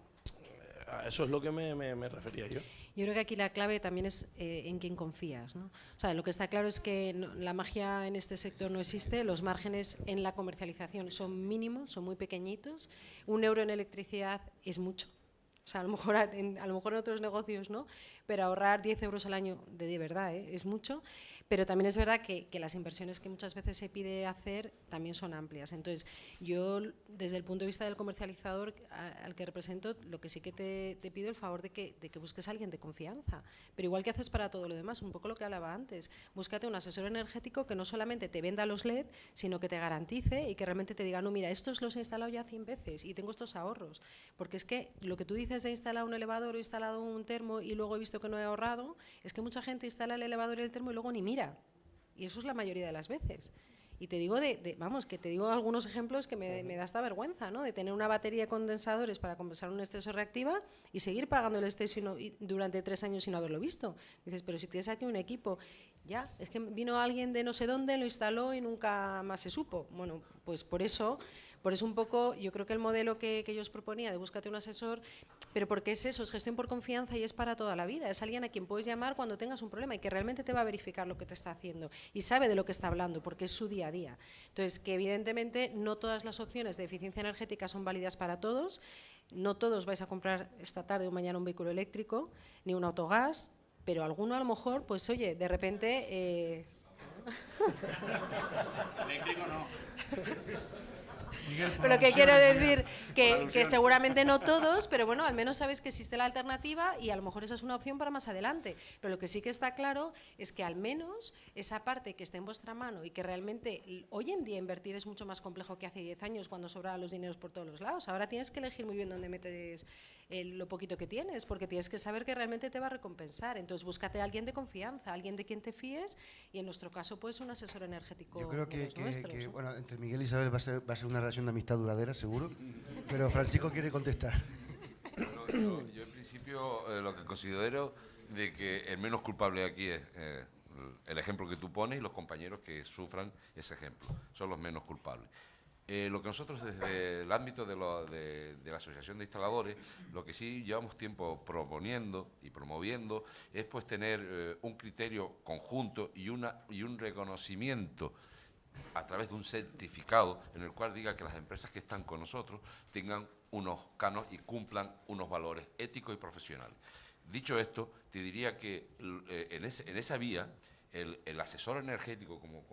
A eso es lo que me refería yo. Yo creo que aquí la clave también es en quién confías, ¿no? O sea, lo que está claro es que la magia en este sector no existe, los márgenes en la comercialización son mínimos, son muy pequeñitos. 1 euro en electricidad es mucho. O sea, a lo mejor en otros negocios no, pero ahorrar 10 euros al año de verdad es mucho. Pero también es verdad que las inversiones que muchas veces se pide hacer también son amplias. Entonces, yo desde el punto de vista del comercializador al que represento, lo que sí que te pido el favor de que busques a alguien de confianza. Pero igual que haces para todo lo demás, un poco lo que hablaba antes, búscate un asesor energético que no solamente te venda los LED, sino que te garantice y que realmente te diga, no, mira, estos los he instalado ya 100 veces y tengo estos ahorros. Porque es que lo que tú dices de instalar un elevador o instalado un termo y luego he visto que no he ahorrado, es que mucha gente instala el elevador y el termo y luego ni mira. Y eso es la mayoría de las veces. Y te digo que te digo algunos ejemplos que me da hasta vergüenza, ¿no? De tener una batería de condensadores para compensar un exceso reactiva y seguir pagando el exceso durante 3 años sin haberlo visto. Dices, pero si tienes aquí un equipo, ya, es que vino alguien de no sé dónde, lo instaló y nunca más se supo. Bueno, pues por eso un poco, yo creo que el modelo que yo os proponía de búscate un asesor, pero porque es eso, es gestión por confianza y es para toda la vida. Es alguien a quien puedes llamar cuando tengas un problema y que realmente te va a verificar lo que te está haciendo y sabe de lo que está hablando porque es su día a día. Entonces, que evidentemente no todas las opciones de eficiencia energética son válidas para todos, no todos vais a comprar esta tarde o mañana un vehículo eléctrico ni un autogás, pero alguno a lo mejor, pues oye, de repente... Eléctrico no. Pero lo que quiero decir que seguramente no todos, pero bueno, al menos sabes que existe la alternativa y a lo mejor esa es una opción para más adelante. Pero lo que sí que está claro es que al menos esa parte que esté en vuestra mano y que realmente hoy en día invertir es mucho más complejo que hace 10 años cuando sobraban los dineros por todos los lados. Ahora tienes que elegir muy bien dónde metes lo poquito que tienes, porque tienes que saber que realmente te va a recompensar. Entonces búscate a alguien de confianza, alguien de quien te fíes y en nuestro caso pues un asesor energético. Yo creo que ¿no? bueno, entre Miguel y Isabel va a ser una relación de amistad duradera, seguro, pero Francisco quiere contestar. Bueno, yo en principio lo que considero de que el menos culpable aquí es el ejemplo que tú pones y los compañeros que sufran ese ejemplo, son los menos culpables. Lo que nosotros desde el ámbito de la Asociación de Instaladores, lo que sí llevamos tiempo proponiendo y promoviendo es pues tener un criterio conjunto y un reconocimiento a través de un certificado en el cual diga que las empresas que están con nosotros tengan unos canos y cumplan unos valores éticos y profesionales. Dicho esto, te diría que en esa vía el asesor energético, como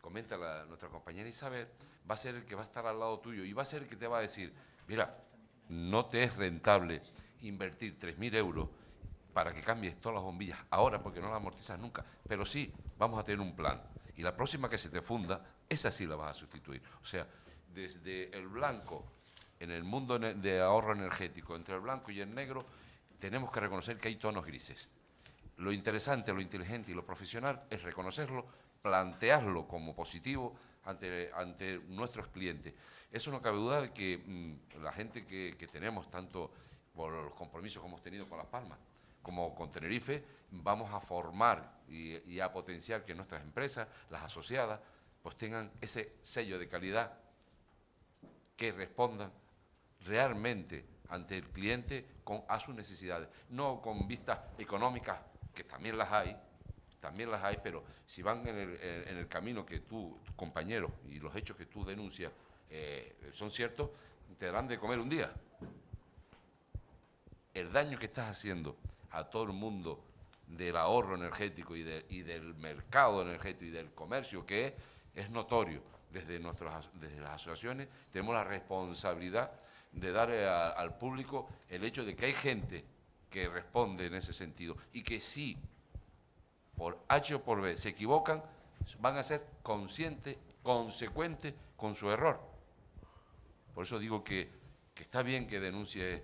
comenta nuestra compañera Isabel, va a ser el que va a estar al lado tuyo y va a ser el que te va a decir, mira, no te es rentable invertir 3.000 euros para que cambies todas las bombillas ahora porque no las amortizas nunca, pero sí, vamos a tener un plan. Y la próxima que se te funda, esa sí la vas a sustituir. O sea, desde el blanco, en el mundo de ahorro energético, entre el blanco y el negro, tenemos que reconocer que hay tonos grises. Lo interesante, lo inteligente y lo profesional es reconocerlo, plantearlo como positivo ante nuestros clientes. Eso no cabe duda de que la gente que tenemos, tanto por los compromisos que hemos tenido con Las Palmas, como con Tenerife, vamos a formar y a potenciar que nuestras empresas, las asociadas, pues tengan ese sello de calidad que respondan realmente ante el cliente a sus necesidades, no con vistas económicas, que también las hay, pero si van en el camino que tus compañeros y los hechos que tú denuncias son ciertos, te darán de comer un día. El daño que estás haciendo a todo el mundo del ahorro energético y del mercado energético y del comercio, que es notorio. Desde las asociaciones tenemos la responsabilidad de dar al público el hecho de que hay gente que responde en ese sentido y que si por H o por B se equivocan, van a ser conscientes, consecuentes con su error. Por eso digo que está bien que denuncie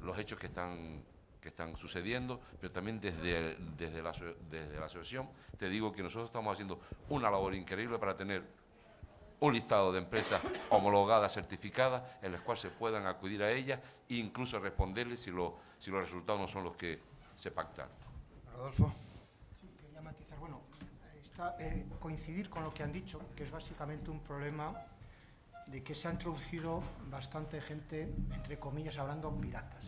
los hechos que están sucediendo, pero también desde la asociación te digo que nosotros estamos haciendo una labor increíble para tener un listado de empresas homologadas, certificadas, en las cuales se puedan acudir a ellas e incluso responderles si los resultados no son los que se pactan. Rodolfo. Sí, quería matizar, bueno, coincidir con lo que han dicho, que es básicamente un problema de que se ha introducido bastante gente, entre comillas, hablando piratas,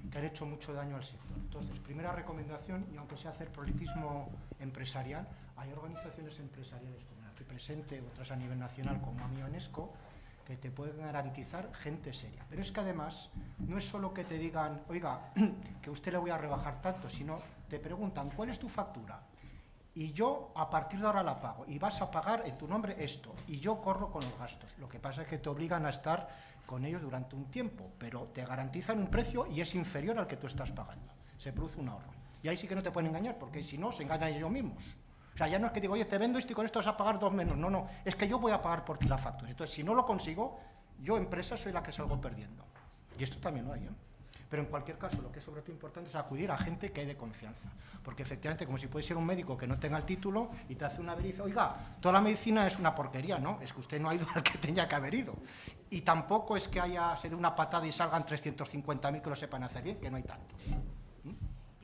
que han hecho mucho daño al sector. Entonces, primera recomendación, y aunque sea hacer proselitismo empresarial, hay organizaciones empresariales como la aquí presente, otras a nivel nacional como AMIONESCO, que te pueden garantizar gente seria. Pero es que además, no es solo que te digan, oiga, que a usted le voy a rebajar tanto, sino te preguntan, ¿cuál es tu factura? Y yo a partir de ahora la pago, y vas a pagar en tu nombre esto, y yo corro con los gastos. Lo que pasa es que te obligan a estar con ellos durante un tiempo, pero te garantizan un precio y es inferior al que tú estás pagando. Se produce un ahorro. Y ahí sí que no te pueden engañar, porque si no, se engañan ellos mismos. O sea, ya no es que digo, oye, te vendo esto y con esto vas a pagar 2 menos. No, no, es que yo voy a pagar por ti la factura. Entonces, si no lo consigo, yo, empresa, soy la que salgo perdiendo. Y esto también lo hay, ¿eh? Pero en cualquier caso, lo que es sobre todo importante es acudir a gente que hay de confianza. Porque efectivamente, como si puede ser un médico que no tenga el título y te hace una verificación, oiga, toda la medicina es una porquería, ¿no? Es que usted no ha ido al que tenía que haber ido. Y tampoco es que se dé una patada y salgan 350.000 que lo sepan hacer bien, que no hay tantos.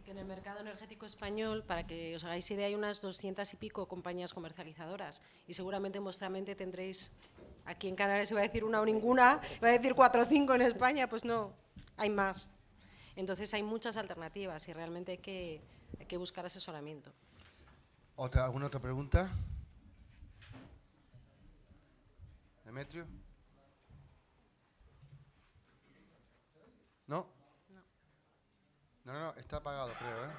En el mercado energético español, para que os hagáis idea, hay unas 200 y pico compañías comercializadoras y seguramente en vuestra mente tendréis, aquí en Canarias iba a decir una o ninguna, iba a decir 4 o 5 en España, pues no, hay más. Entonces hay muchas alternativas y realmente hay que buscar asesoramiento. ¿Alguna otra pregunta? ¿Demetrio? ¿No? No, está apagado, creo, ¿eh?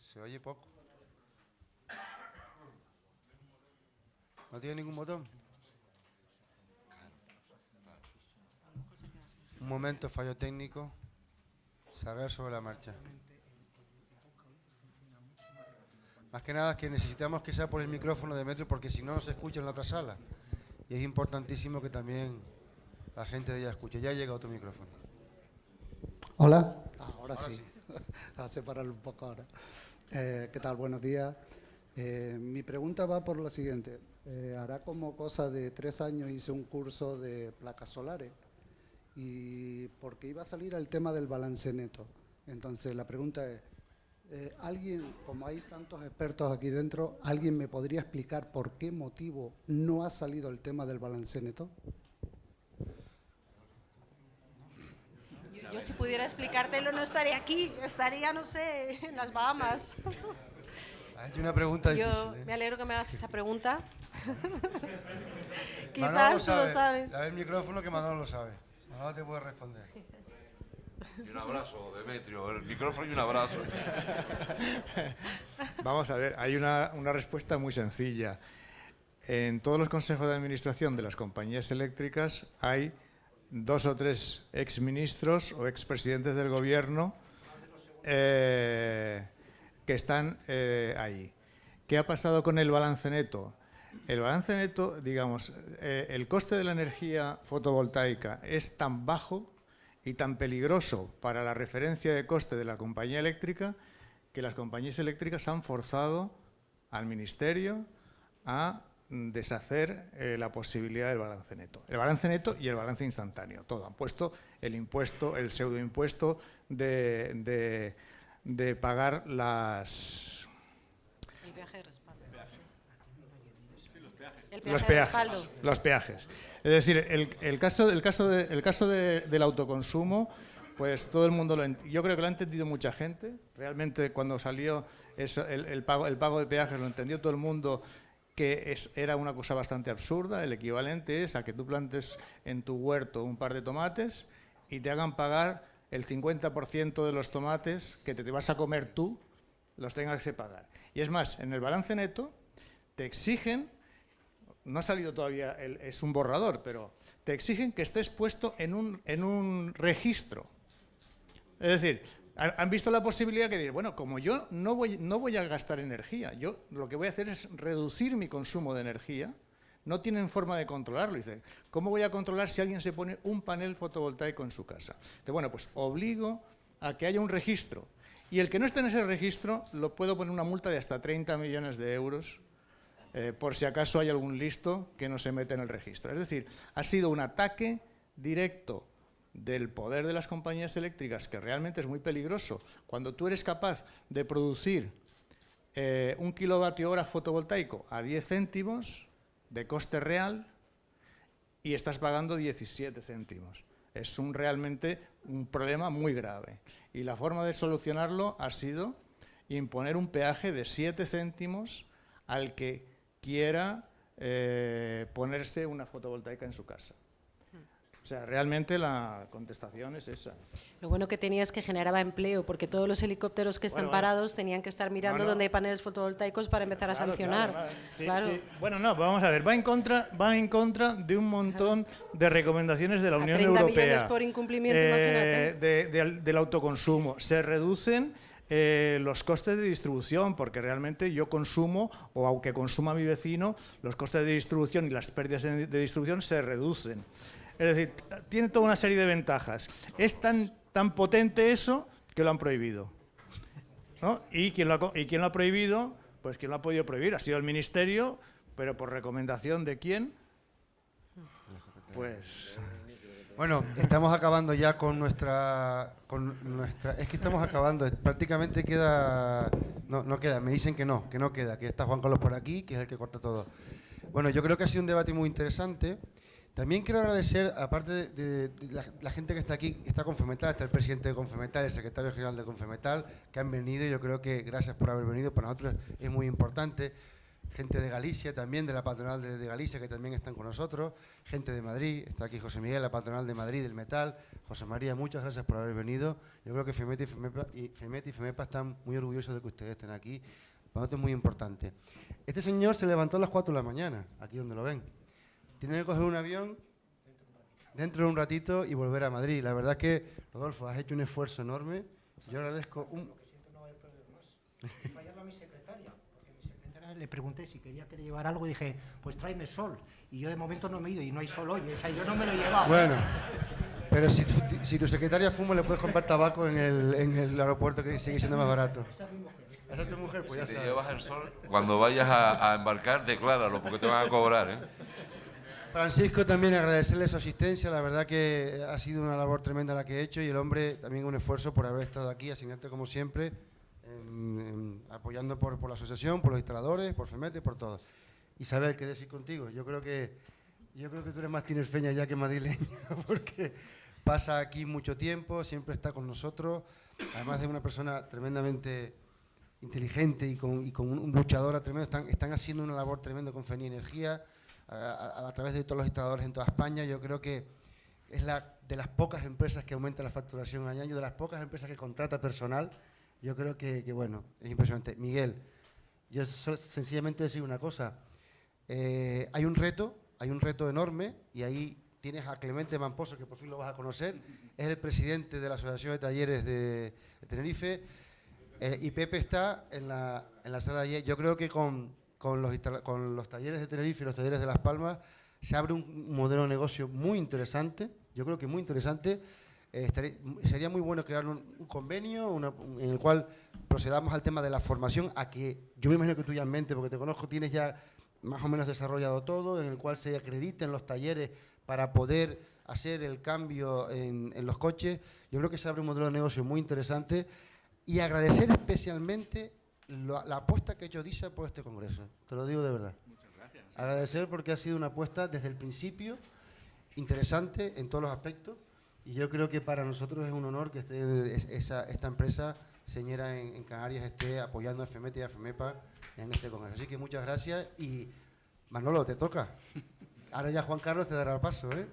Se oye poco. ¿No tiene ningún botón? Un momento, fallo técnico. Cerrar sobre la marcha. Más que nada es que necesitamos que sea por el micrófono de Metro, porque si no, no se escucha en la otra sala. Y es importantísimo que también la gente de ella escuche. Ya llega otro micrófono. Hola. Ahora sí. A separarlo un poco ahora. ¿Qué tal? Buenos días. Mi pregunta va por lo siguiente. Hará como cosa de 3 años hice un curso de placas solares y porque iba a salir el tema del balance neto. Entonces la pregunta es, ¿alguien, como hay tantos expertos aquí dentro, alguien me podría explicar por qué motivo no ha salido el tema del balance neto? Yo si pudiera explicártelo no estaría aquí, estaría, no sé, en las Bahamas. Hay una pregunta difícil. Yo me alegro que me hagas esa pregunta. Quizás tú lo sabes. Dale el micrófono que Manolo lo sabe. Manolo te puede responder. Y un abrazo, Demetrio, el micrófono y un abrazo. Vamos a ver, hay una respuesta muy sencilla. En todos los consejos de administración de las compañías eléctricas hay 2 o 3 exministros o expresidentes del gobierno que están ahí. ¿Qué ha pasado con el balance neto? El balance neto, digamos, el coste de la energía fotovoltaica es tan bajo y tan peligroso para la referencia de coste de la compañía eléctrica que las compañías eléctricas han forzado al Ministerio a deshacer la posibilidad del balance neto. El balance neto y el balance instantáneo, todo. Han puesto el impuesto, el pseudoimpuesto de pagar las... El viaje de respaldo. Los peajes. Es decir, el caso del autoconsumo, pues todo el mundo yo creo que lo ha entendido mucha gente. Realmente cuando salió el pago de peajes lo entendió todo el mundo, que era una cosa bastante absurda. El equivalente es a que tú plantes en tu huerto un par de tomates y te hagan pagar el 50% de los tomates que te vas a comer tú, los tengas que pagar. Y es más, en el balance neto te exigen no ha salido todavía, es un borrador, pero te exigen que estés puesto en un registro. Es decir, han visto la posibilidad que decir, bueno, como yo no voy a gastar energía, yo lo que voy a hacer es reducir mi consumo de energía, no tienen forma de controlarlo. Dicen, ¿cómo voy a controlar si alguien se pone un panel fotovoltaico en su casa? Entonces, bueno, pues obligo a que haya un registro. Y el que no esté en ese registro, lo puedo poner una multa de hasta 30 millones de euros, por si acaso hay algún listo que no se mete en el registro. Es decir, ha sido un ataque directo del poder de las compañías eléctricas, que realmente es muy peligroso. Cuando tú eres capaz de producir 1 kilovatio hora fotovoltaico a 10 céntimos de coste real y estás pagando 17 céntimos. Es realmente un problema muy grave. Y la forma de solucionarlo ha sido imponer un peaje de 7 céntimos al que quiera ponerse una fotovoltaica en su casa. O sea, realmente la contestación es esa. Lo bueno que tenía es que generaba empleo, porque todos los helicópteros que están parados tenían que estar mirando dónde hay paneles fotovoltaicos para empezar a sancionar. Claro. Sí. Bueno, no, vamos a ver, va en contra de un montón de recomendaciones de la Unión 30 Europea. millones por incumplimiento, imagínate. Del autoconsumo. Se reducen los costes de distribución, porque realmente yo consumo, o aunque consuma mi vecino, los costes de distribución y las pérdidas de distribución se reducen. Es decir, tiene toda una serie de ventajas. Es tan potente eso que lo han prohibido, ¿no? ¿Y quién lo ha prohibido? Pues quien lo ha podido prohibir ha sido el Ministerio, pero por recomendación de quién. Pues... Bueno, estamos acabando ya con nuestra... Es que estamos acabando, prácticamente queda... No queda, me dicen que no queda, que está Juan Carlos por aquí, que es el que corta todo. Bueno, yo creo que ha sido un debate muy interesante. También quiero agradecer, aparte de la gente que está aquí, que está Confemetal, está el presidente de Confemetal, el secretario general de Confemetal, que han venido. Yo creo que gracias por haber venido, para nosotros es muy importante. Gente de Galicia también, de la patronal de Galicia, que también están con nosotros. Gente de Madrid, está aquí José Miguel, la patronal de Madrid del metal. José María, muchas gracias por haber venido. Yo creo que FEMET y FEMEPA están muy orgullosos de que ustedes estén aquí. Para nosotros es muy importante. Este señor se levantó a las 4 de la mañana, aquí donde lo ven. Tiene que coger un avión dentro de un ratito y volver a Madrid. La verdad es que, Rodolfo, has hecho un esfuerzo enorme. Yo agradezco un... Lo que siento no haber perdido más. Fallaba a mi secretaria, porque mi secretaria le pregunté si quería que le llevara algo y dije, pues tráeme sol. Y yo de momento no me he ido y no hay sol hoy, esa yo no me lo he llevado. Bueno, pero si tu secretaria fuma, le puedes comprar tabaco en el aeropuerto, que sigue siendo más barato. Esa es mi mujer. Esa es tu mujer, pues ya Si te sabes. llevas el sol, cuando vayas a embarcar, decláralo, porque te van a cobrar, ¿eh? Francisco, también agradecerle su asistencia. La verdad que ha sido una labor tremenda la que he hecho, y el hombre también un esfuerzo por haber estado aquí, asignante como siempre, apoyando por la asociación, por los instaladores, por FEMET, por todo. Isabel, ¿qué decir contigo? Yo creo que tú eres más tinerfeña ya que madrileña, porque pasa aquí mucho tiempo, siempre está con nosotros, además de una persona tremendamente inteligente y con un luchadora tremendo. Están haciendo una labor tremenda con FENI Energía, a través de todos los instaladores en toda España. Yo creo que es de las pocas empresas que aumenta la facturación al año, de las pocas empresas que contrata personal. Yo creo que bueno, es impresionante. Miguel, yo sencillamente decir una cosa. Hay un reto enorme, y ahí tienes a Clemente Mamposo, que por fin lo vas a conocer. Es el presidente de la Asociación de Talleres de Tenerife, y Pepe está en la sala de ayer. Yo creo que con los talleres de Tenerife y los talleres de Las Palmas se abre un modelo de negocio muy interesante. Yo creo que muy interesante. Sería muy bueno crear un convenio en el cual procedamos al tema de la formación, a que yo me imagino que tú ya en mente, porque te conozco, tienes ya más o menos desarrollado todo, en el cual se acrediten los talleres para poder hacer el cambio en los coches. Yo creo que se abre un modelo de negocio muy interesante, y agradecer especialmente la apuesta que ha hecho DISA por este congreso. Te lo digo de verdad. Muchas gracias. Agradecer, porque ha sido una apuesta desde el principio interesante en todos los aspectos, y yo creo que para nosotros es un honor que esta empresa señera en Canarias esté apoyando a FEMET y a FEMEPA en este congreso. Así que muchas gracias, y Manolo, te toca. Ahora ya Juan Carlos te dará el paso, ¿eh?